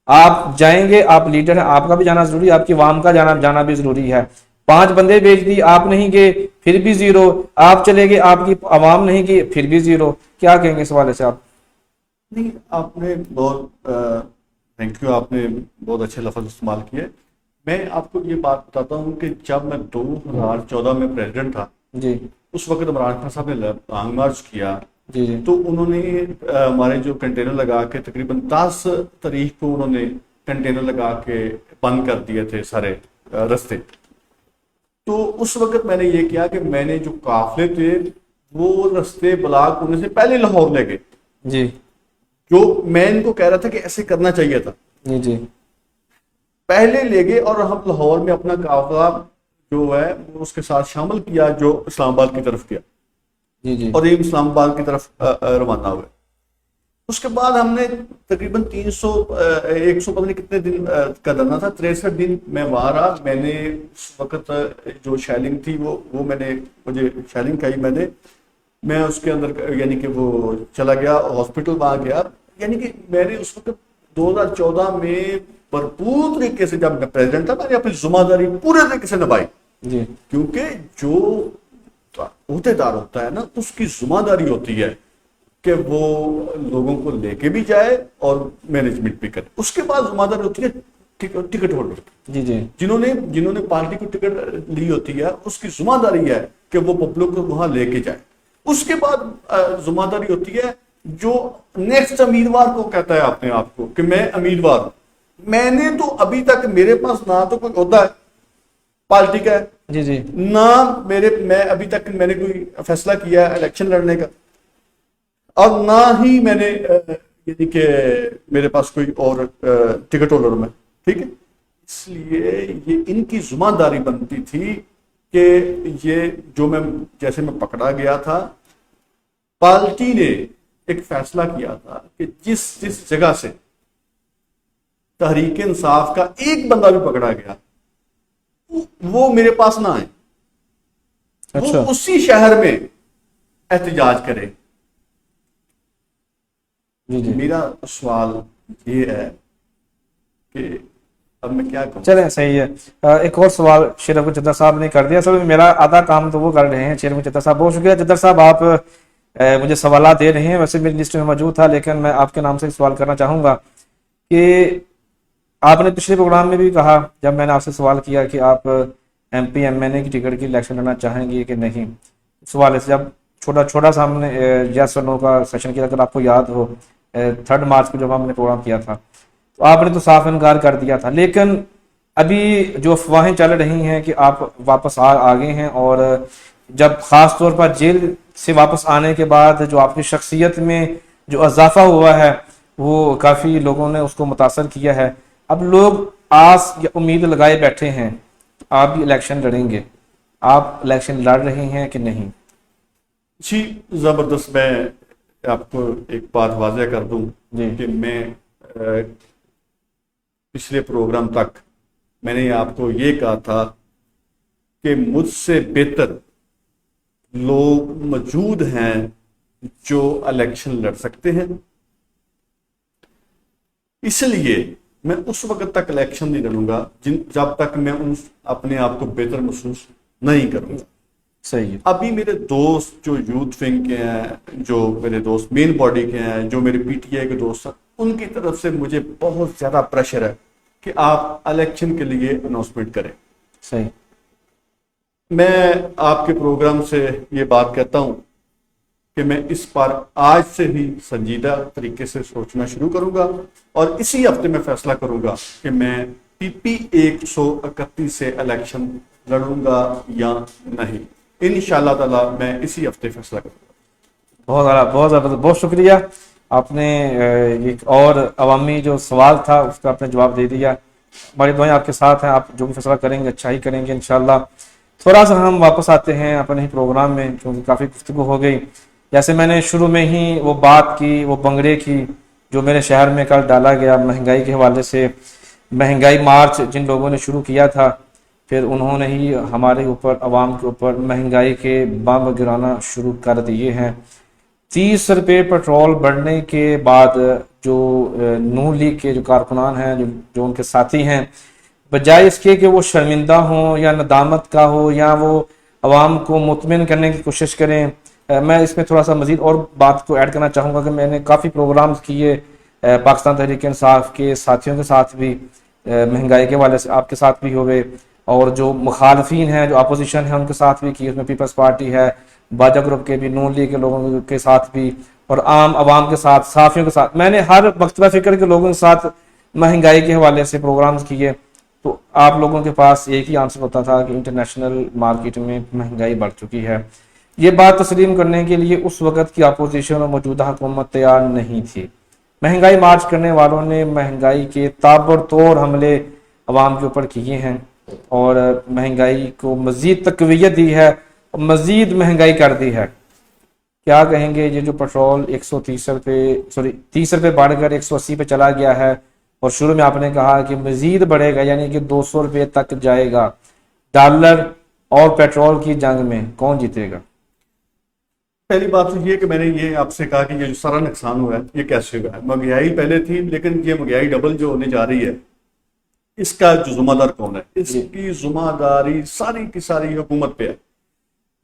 आप जाएंगे, आप लीडर हैं, आपका भी जाना जरूरी है, आपकी आवाम का जाना भी जरूरी है। 5 बंदे भेज दी, आप नहीं गए फिर भी 0, आप चले गए आपकी आवाम नहीं गई फिर भी 0। क्या कहेंगे इस हवाले से आप? नहीं, आपने बहुत थैंक यू, आपने बहुत अच्छे लफ्ज इस्तेमाल किए। मैं आपको ये बात बताता हूँ कि जब मैं 2014 में प्रेसिडेंट था जी, उस वक्त इमरान खान साहब ने लॉन्ग मार्च किया जी जी, तो उन्होंने हमारे जो कंटेनर लगा के तकरीबन 10 तारीख को उन्होंने कंटेनर लगा के बंद कर दिए थे सारे रास्ते। तो उस वक्त मैंने ये किया कि मैंने जो काफिले थे वो रास्ते ब्लॉक होने से पहले लाहौर ले गए। जी जो मैं इनको कह रहा था कि ऐसे करना चाहिए था, जी जी, पहले ले गए और हम लाहौर में अपना काफिला जो है वो उसके साथ शामिल किया जो इस्लामाबाद की तरफ किया जी जी, और ये इस्लामाबाद की तरफ रवाना हुए। उसके बाद हमने तकरीबन 100 पता नहीं कितने दिन का धरना था, 63 दिन मैं वहां रहा। मैंने उस वक्त जो शैलिंग थी वो मुझे शैलिंग खाई मैंने मैं उसके अंदर यानी कि वो चला गया, हॉस्पिटल वहाँ गया, यानी कि मैंने उस वक्त 2014 में भरपूर तरीके से, जब मैं प्रेसिडेंट था, मैंने अपनी जिम्मेदारी पूरे तरीके से निभाई। जी क्योंकि जो अहदेदार होता है ना, उसकी जिम्मेदारी होती है कि वो लोगों को लेके भी जाए और मैनेजमेंट भी करे। उसके बाद जिम्मेदारी होती है टिकट होल्डर की। जी जी जिन्होंने पार्टी को टिकट ली होती है, उसकी जिम्मेदारी है कि वो पब्लिक को वहां लेके जाए। उसके बाद जिम्मेदारी होती है जो नेक्स्ट उम्मीदवार को कहता है अपने आप को कि मैं उम्मीदवार हूं। मैंने तो अभी तक, मेरे पास ना तो कोई होता है पार्टी का है, जी जी ना मैं अभी तक मैंने कोई फैसला किया है इलेक्शन लड़ने का, और ना ही मैंने यानी कि मेरे पास कोई और टिकट होल्डर में, ठीक है। इसलिए ये इनकी जिम्मेदारी बनती थी कि ये जो जैसे मैं पकड़ा गया था, पार्टी ने एक फैसला किया था कि जिस जगह से तहरीक इंसाफ का एक बंदा भी पकड़ा गया, वो मेरे पास ना आए, अच्छा। वो उसी शहर में एहतजाज करे। जी जी मेरा सवाल ये है कि अब मैं क्या कहूँ। चलें, सही है। एक और सवाल शेर अफजल चद्दर साहब ने कर दिया। सब मेरा आधा काम तो वो कर रहे हैं। शेर अफजल चद्दर साहब, बहुत शुक्रिया। चद्दर साहब, आप मुझे सवाल दे रहे हैं, वैसे मेरी लिस्ट में मौजूद था, लेकिन मैं आपके नाम से एक सवाल करना चाहूँगा कि आपने पिछले प्रोग्राम में भी कहा, जब मैंने आपसे सवाल किया कि आप MP MNA की टिकट की इलेक्शन लड़ना चाहेंगे कि नहीं, सवाल से जब छोटा सा हमने यस और नो का सेशन किया, अगर आपको याद हो 3 मार्च को जब हमने प्रोग्राम किया था, तो आपने तो साफ इनकार कर दिया था। लेकिन अभी जो अफवाहें चल रही हैं कि आप वापस आ गए हैं, और जब ख़ास तौर पर जेल से वापस आने के बाद जो आपकी शख्सियत में जो इजाफा हुआ है, वो काफ़ी लोगों ने उसको मुतासर किया है। अब लोग आस या उम्मीद लगाए बैठे हैं आप भी इलेक्शन लड़ेंगे, आप इलेक्शन लड़ रहे हैं कि नहीं? जी ज़बरदस्त। मैं आपको एक बात वाज़ह कर दूं जी। कि मैं पिछले प्रोग्राम तक मैंने आपको ये कहा था कि मुझसे बेहतर लोग मौजूद हैं जो इलेक्शन लड़ सकते हैं, इसलिए मैं उस वक्त तक इलेक्शन नहीं लड़ूंगा जब तक मैं अपने आप को बेहतर महसूस नहीं करूंगा। सही है। अभी मेरे दोस्त जो यूथ विंग के हैं, जो मेरे दोस्त मेन बॉडी के हैं, जो मेरे PTI के दोस्त हैं, उनकी तरफ से मुझे बहुत ज्यादा प्रेशर है कि आप इलेक्शन के लिए अनाउंसमेंट करें। सही। मैं आपके प्रोग्राम से ये बात कहता हूं कि मैं इस पर आज से ही संजीदा तरीके से सोचना शुरू करूंगा, और इसी हफ्ते में फैसला करूंगा कि मैं PP 131 से इलेक्शन लड़ूंगा या नहीं। इंशाअल्लाह ताला मैं इसी हफ्ते फैसला करूंगा। बहुत ज़बरदस्त, बहुत शुक्रिया। आपने एक और अवामी जो सवाल था उसका आपने जवाब दे दिया। हमारी दुआएं आपके साथ हैं, आप जो भी फैसला करेंगे अच्छा ही करेंगे इंशाअल्लाह। थोड़ा सा हम वापस आते हैं अपने ही प्रोग्राम में, क्योंकि काफ़ी गुफ्तगू हो गई। जैसे मैंने शुरू में ही वो बात की, वो बंगड़े की, जो मेरे शहर में कल डाला गया महंगाई के हवाले से, महंगाई मार्च जिन लोगों ने शुरू किया था, फिर उन्होंने ही हमारे ऊपर, आवाम के ऊपर महंगाई के बम गिराना शुरू कर दिए हैं। 30 रुपये पेट्रोल बढ़ने के बाद जो नून लीग के जो कारकुनान हैं, जो उनके साथी हैं, बजाय इसके कि वो शर्मिंदा हों या नदामत का हो या वो आवाम को मुतमिन करने की कोशिश करें, मैं इसमें थोड़ा सा मज़ीद और बात को ऐड करना चाहूँगा कि मैंने काफ़ी प्रोग्राम्स किए पाकिस्तान तहरीक इंसाफ के साथियों के साथ भी, महंगाई के हवाले से आपके साथ भी हुए, और जो मुखालफीन हैं, जो अपोजिशन है, उनके साथ भी किए। उसमें पीपल्स पार्टी है, बाजा ग्रुप के भी, नून लीग के लोगों के साथ भी, और आम आवाम के साथ, साफियों के साथ। मैंने हर मकतबा फ़िक्र के लोगों के साथ महंगाई के हवाले से प्रोग्राम्स किए। तो आप लोगों के पास एक ही आंसर होता था कि इंटरनेशनल मार्केट में महंगाई बढ़ चुकी है। ये बात तस्लीम करने के लिए उस वक़्त की अपोजिशन और मौजूदा हुकूमत तैयार नहीं थी। महंगाई मार्च करने वालों ने महंगाई के ताबड़तोड़ हमले अवाम के ऊपर किए हैं और महंगाई को मज़ीद तक़वियत दी है, मज़ीद महंगाई कर दी है। क्या कहेंगे, ये जो पेट्रोल 130 रुपये 30 रुपये बढ़कर 180 पे चला गया है, और शुरू में आपने कहा कि मज़ीद बढ़ेगा, यानी कि 200 रुपये तक जाएगा। डॉलर और पेट्रोल की जंग में कौन जीतेगा? पहली बात तो ये कि मैंने ये आपसे कहा कि ये जो सारा नुकसान हुआ है ये कैसे हुआ है। महंगाई पहले थी, लेकिन ये महंगाई डबल जो होने जा रही है, इसका जो जिम्मेदार कौन है? इसकी जिम्मेदारी सारी की सारी हुकूमत पे है,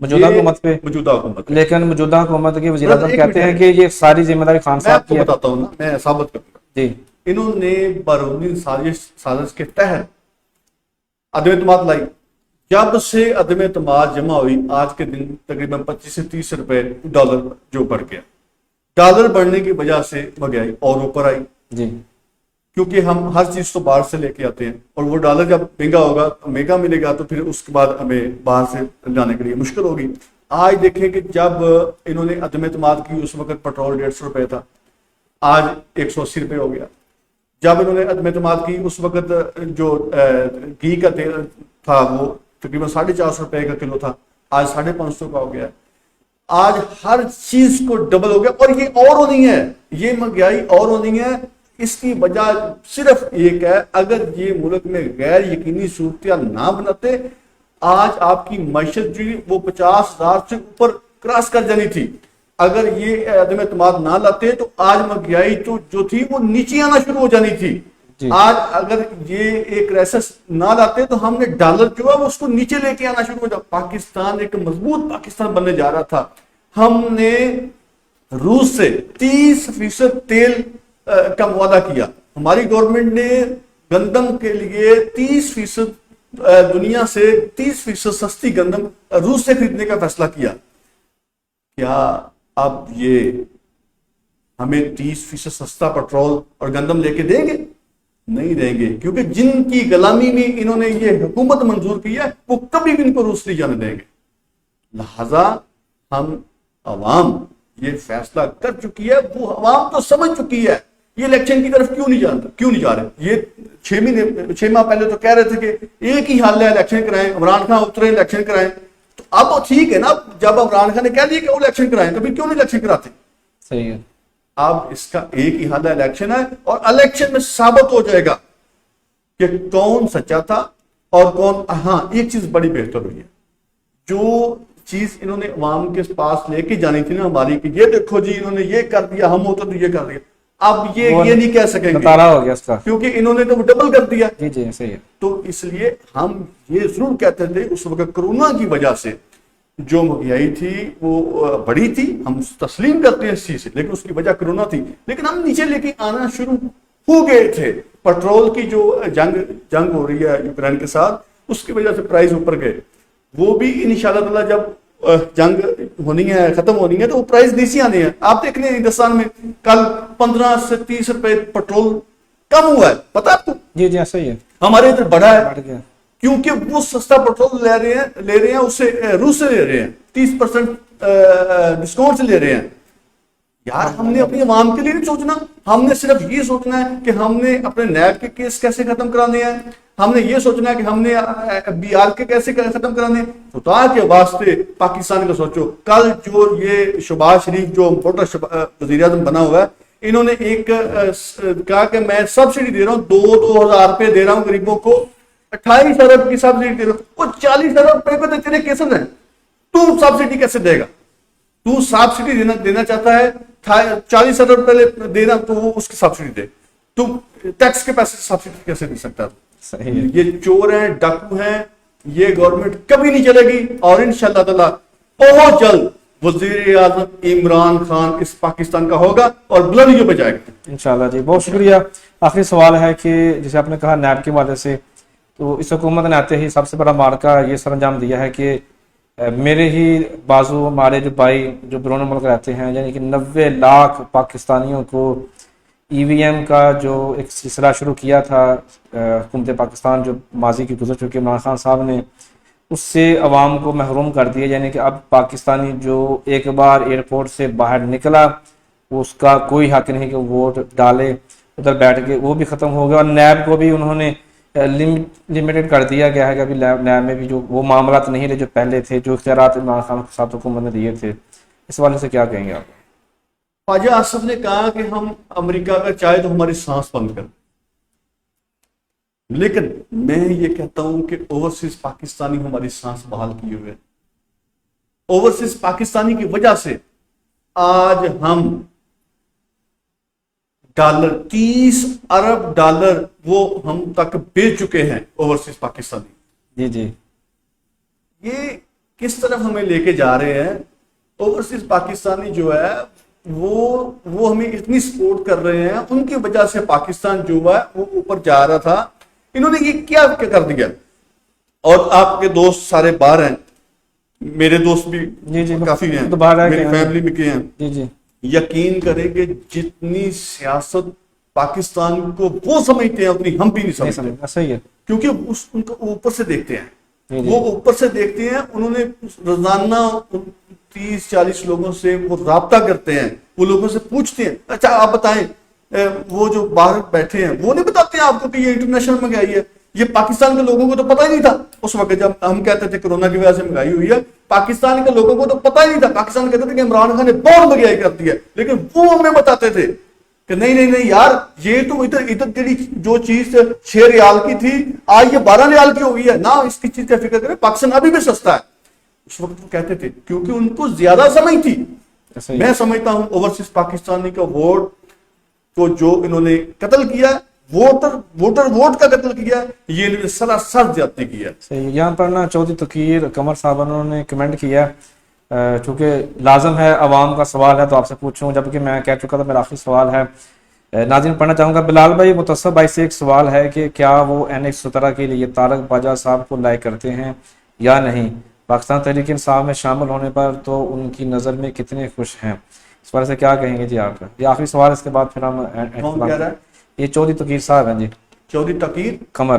मौजूदा हुकूमत पे। मौजूदा हुकूमत पे। लेकिन मौजूदा हुकूमत के वज़ीर आज़म एक कहते हैं मिनट कि ये सारी जिम्मेदारी खान मैं साहब आपको की है। बताता हूँ ना, मैं साबित करूंगा। जी इन्होंने बारूदी साजिश के तहत अदम एतमाद लाई। जब से अदम एतमाद जमा हुई, आज के दिन तकरीबन 25 से 30 रुपए डॉलर जो बढ़ गया। डॉलर बढ़ने की वजह से महंगाई और ऊपर आई, जी क्योंकि हम हर चीज तो बाहर से लेके आते हैं, और वो डॉलर जब महंगा होगा, महंगा मिलेगा, तो फिर उसके बाद हमें बाहर से लाने के लिए मुश्किल होगी। आज देखें कि जब इन्होंने अदम एतमाद की, उस वक्त पेट्रोल 150 रुपए था, आज 180 रुपए हो गया। जब इन्होंने अदम एतमाद की, उस वक्त जो घी का तेल था वो तकरीबन 450 रुपए का किलो था, आज 550 का हो गया। आज हर चीज को डबल हो गया, और ये और होनी है, ये महंगाई और होनी है। इसकी वजह सिर्फ एक है, अगर ये मुल्क में गैर यकीनी सूरत ना बनाते, आज आपकी मैशत जो वो 50,000 से ऊपर क्रॉस कर जानी थी। अगर ये अदम एतमाद ना लाते तो आज महंगाई तो जो थी वो नीचे आना शुरू हो जानी थी। आज अगर ये एक क्राइसिस ना लाते तो हमने डॉलर जो है वो उसको नीचे लेके आना शुरू हो जाता। पाकिस्तान एक मजबूत पाकिस्तान बनने जा रहा था। हमने रूस से 30% तेल का वादा किया। हमारी गवर्नमेंट ने गंदम के लिए 30% दुनिया से 30% सस्ती गंदम रूस से खरीदने का फैसला किया। क्या अब ये हमें 30% सस्ता पेट्रोल और गंदम लेके देंगे? नहीं देंगे, क्योंकि जिनकी गुलामी में इन्होंने ये हुकूमत मंजूर की है वो कभी भी इनको रूस नहीं जाने देंगे। लिहाजा हम अवाम ये फैसला कर चुकी है, वो अवाम तो समझ चुकी है। ये इलेक्शन की तरफ क्यों नहीं जा रहे? ये 6 माह पहले तो कह रहे थे कि एक ही हल है, इलेक्शन कराएं, इमरान खान उतरे इलेक्शन कराएं। तो अब ठीक है ना, जब इमरान खान ने कह दिया कि वो इलेक्शन कराएं, तो फिर क्यों नहीं इलेक्शन कराते? सही है। अब इसका एक ही हल है, इलेक्शन है, और इलेक्शन में साबित हो जाएगा कि कौन सच्चा था और कौन। हाँ, एक चीज बड़ी बेहतर हुई है, जो चीज इन्होंने अवाम के पास लेके जानी थी ना हमारी, कि ये देखो जी इन्होंने ये कर दिया, हम होते तो ये कर दिया, अब ये नहीं कह सकेंगे, नतारा हो गया इसका, क्योंकि इन्होंने तो डबल कर दिया। जी जी सही है। तो इसलिए हम ये जरूर कहते थे, उस वक्त कोरोना की वजह से जो महंगाई थी वो बड़ी थी, हम तस्लीम करते हैं इस चीज से, लेकिन उसकी वजह कोरोना थी। लेकिन हम नीचे लेके आना शुरू हो गए थे। पेट्रोल की जो जंग हो रही है यूक्रेन के साथ, उसकी वजह से प्राइस ऊपर गए। वो भी इंशाल्लाह जब जंग होनी है, खत्म होनी है, तो वो प्राइस नीचे आने हैं। आप देख रहे हैं हिंदुस्तान में कल 15 से 30 रुपए पेट्रोल कम हुआ है, पता है आपको? जी जी सही है। हमारे इधर बढ़ा है, बढ़ गया, क्योंकि वो सस्ता पेट्रोल ले रहे हैं उससे, रूस से ले रहे हैं, 30% डिस्काउंट से ले रहे हैं। यार हमने अपनी आवाम के लिए नहीं सोचना, हमने सिर्फ ये सोचना है कि हमने अपने नैब के केस कैसे खत्म कराने हैं, हमने ये सोचना है कि हमने BR के कैसे खत्म कराने हैं। खुदा के वास्ते पाकिस्तान का सोचो। कल जो ये शहबाज शरीफ जो मोटा वजीर आज़म बना हुआ है, इन्होंने एक कहा कि मैं सब्सिडी दे रहा हूँ, 2,000 रुपए दे रहा हूँ गरीबों को, 28 अरब की सब्सिडी दे रहा हूँ। वो 40 अरब रुपए पे तो तेरे केसेस हैं, तू सब्सिडी कैसे देगा? तू सब्सिडी देना चाहता है, 40 अरब रुपए देना, तो वो उसकी सब्सिडी दे। तू टैक्स के पैसे सब्सिडी कैसे दे सकता है? सही है। ये चोर हैं, डाकू हैं, ये गवर्नमेंट कभी नहीं चलेगी। और इंशाअल्लाह ताला बहुत जल्द वजीर आज़म इमरान खान इस पाकिस्तान का होगा और बुलंदियों पे जाएगा इंशाल्लाह। जी बहुत शुक्रिया। आखिरी सवाल है कि जैसे आपने कहा नैब के वाले से, तो इस हुकूमत ने आते ही सबसे बड़ा मार्का ये सरंजाम दिया है कि मेरे ही बाजू हमारे जो भाई जो बैरून मुल्क रहते हैं, यानी कि 90 लाख पाकिस्तानियों को EVM का जो एक सिलसिला शुरू किया था हुकूमत पाकिस्तान जो माजी की गुजर चुकी इमरान खान साहब ने, उससे अवाम को महरूम कर दिया। यानी कि अब पाकिस्तानी जो एक बार एयरपोर्ट से बाहर निकला, उसका कोई हक नहीं कि वोट डाले, उधर बैठ के वो भी ख़त्म हो गया। और नैब को भी उन्होंने लिमिटेड कर दिया गया है कि अभी नैब में भी जो वो मामला नहीं रहे जो पहले थे, जो इख्तियारात इमरान खान के साथ हुकूमत ने दिए थे। इस वाले से क्या कहेंगे आप? ख्वाजा आसिफ ने कहा कि हम अमेरिका अगर चाहे तो हमारी सांस बंद कर, लेकिन मैं ये कहता हूं कि ओवरसीज पाकिस्तानी हमारी सांस बहाल किए हुए। ओवरसीज पाकिस्तानी की वजह से आज हम डॉलर 30 अरब डॉलर वो हम तक बेच चुके हैं ओवरसीज पाकिस्तानी। जी जी। ये किस तरफ हमें लेके जा रहे हैं? ओवरसीज पाकिस्तानी जो है वो हमें इतनी सपोर्ट कर रहे हैं, उनकी वजह से पाकिस्तान जो है वो ऊपर जा रहा था। इन्होंने ये क्या कर दिया? और आपके दोस्त सारे बाहर हैं, मेरे दोस्त भी जी जी काफी हैं, तो बाहर मेरी फैमिली में के हैं। जी जी। यकीन करेंगे जितनी सियासत पाकिस्तान को वो समझते हैं उतनी हम भी नहीं समझते। सही है, क्योंकि उनको ऊपर से देखते हैं, जी जी। वो ऊपर से देखते हैं। उन्होंने रोजाना 30-40 लोगों से वो राब्ता करते हैं, वो लोगों से पूछते हैं अच्छा आप बताएं, वो जो बाहर बैठे हैं वो नहीं बताते हैं आपको कि ये इंटरनेशनल महंगाई है। ये पाकिस्तान के लोगों को तो पता ही नहीं था उस वक्त जब हम कहते थे कोरोना की वजह से महंगाई हुई है। पाकिस्तान के लोगों को तो पता ही नहीं था। पाकिस्तान कहते थे कि इमरान खान ने बहुत महंगाई कर दी है, लेकिन वो हमें बताते थे कि नहीं नहीं नहीं यार, ये तो इधर इधर जो चीज 6 रियाल की थी आज ये 12 रियाल की हो गई है ना, इसकी चीज का फिक्र करें, पाकिस्तान अभी भी सस्ता है। उस वक्त वो कहते थे क्योंकि उनको ज्यादा समझ थी। मैं समझता हूं ओवरसीज पाकिस्तानी का वोट को जो इन्होंने कत्ल किया, वोटर वोट का कत्ल किया, ये इन्होंने सरासर ज्यादती किया। सही। यहाँ पर ना चौधरी तकीर कमर साहब उन्होंने कमेंट किया, चूंकि लाजम है अवाम का सवाल है तो आपसे पूछूं, जबकि मैं कह चुका था मेरा आखिरी सवाल है। नाज़रीन पढ़ना चाहूँगा। बिलाल भाई मुतस्सब भाई से एक सवाल है कि क्या वो NH17 के लिए तारक बाजा साहब को लाइक करते हैं या नहीं? पाकिस्तान तहरीक इंसाफ में शामिल होने पर तो उनकी नज़र में कितने खुश हैं? इस बारे से क्या कहेंगे जी आप? ये आखिरी सवाल, इसके बाद फिर हम कौन कह रहा है? ये चौधरी तकीर साहब हैं जी, चौधरी तकीर कमर।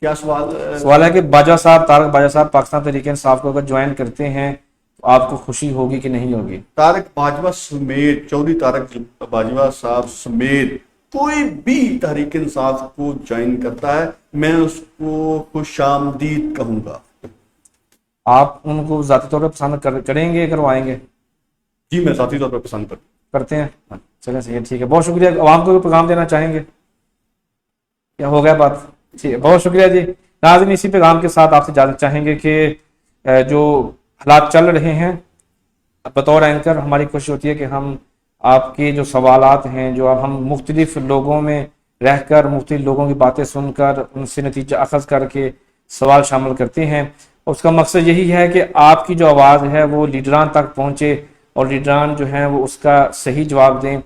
क्या सवाल है कि बाजा साहब, तारक बाजा साहब पाकिस्तान तहरीक इंसाफ को अगर ज्वाइन करते हैं तो आपको खुशी होगी कि नहीं होगी? तारक बाजवा समेत, चौधरी तारक बाजवा साहब समेत कोई भी तहरीक इंसाफ को ज्वाइन करता है मैं उसको खुशामदीद कहूंगा। आप उनको जाती तौर पर पसंद करेंगे, करवाएंगे? जी मैं जाती तौर पर पसंद करते हैं। चलें सही है, ठीक है, बहुत शुक्रिया। आवाम को भी पैगाम देना चाहेंगे? क्या हो गया बात? ठीक है, बहुत शुक्रिया जी। नाज़रीन इसी पैगाम के साथ आपसे इजाज़त चाहेंगे कि जो हालात चल रहे हैं, बतौर एंकर हमारी कोशिश होती है कि हम आपके जो सवालात हैं, जो अब हम मुख्तलिफ लोगों में रहकर मुख्तलिफ लोगों की बातें सुनकर उनसे नतीजा अखज़ करके सवाल शामिल करते हैं। उसका मकसद यही है कि आपकी जो आवाज़ है वो लीडरान तक पहुँचे और लीडरान जो हैं वो उसका सही जवाब दें,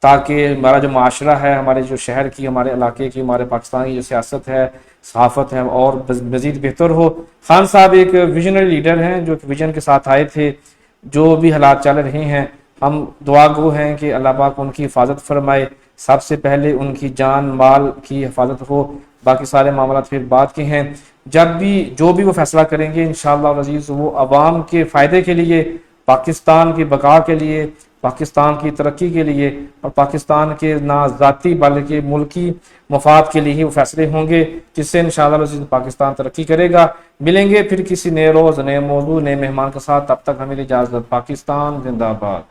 ताकि हमारा जो माशरा है, हमारे जो शहर की, हमारे इलाके की, हमारे पाकिस्तान की जो सियासत है, सहाफ़त है, और मज़ीद बेहतर हो। खान साहब एक विजनरी लीडर हैं जो विजन के साथ आए थे। जो भी हालात चल रहे हैं हम दुआ गो हैं कि अल्लाह पाक उनकी हिफाजत फरमाए। सबसे पहले उनकी जान माल की हिफाजत हो, बाकी सारे मामला फिर बात के हैं। जब भी जो भी वो फैसला करेंगे इंशाअल्लाह अज़ीज़ वो अवाम के फ़ायदे के लिए, पाकिस्तान की बका के लिए, पाकिस्तान की तरक्की के लिए और पाकिस्तान के ना ज़ाती बल्कि मुल्की मफाद के लिए ही वो फैसले होंगे, जिससे इंशाअल्लाह पाकिस्तान तरक्की करेगा। मिलेंगे फिर किसी नए रोज़, नए मौजू, नए मेहमान के साथ। तब तक हमें इजाज़त। पाकिस्तान जिंदाबाद।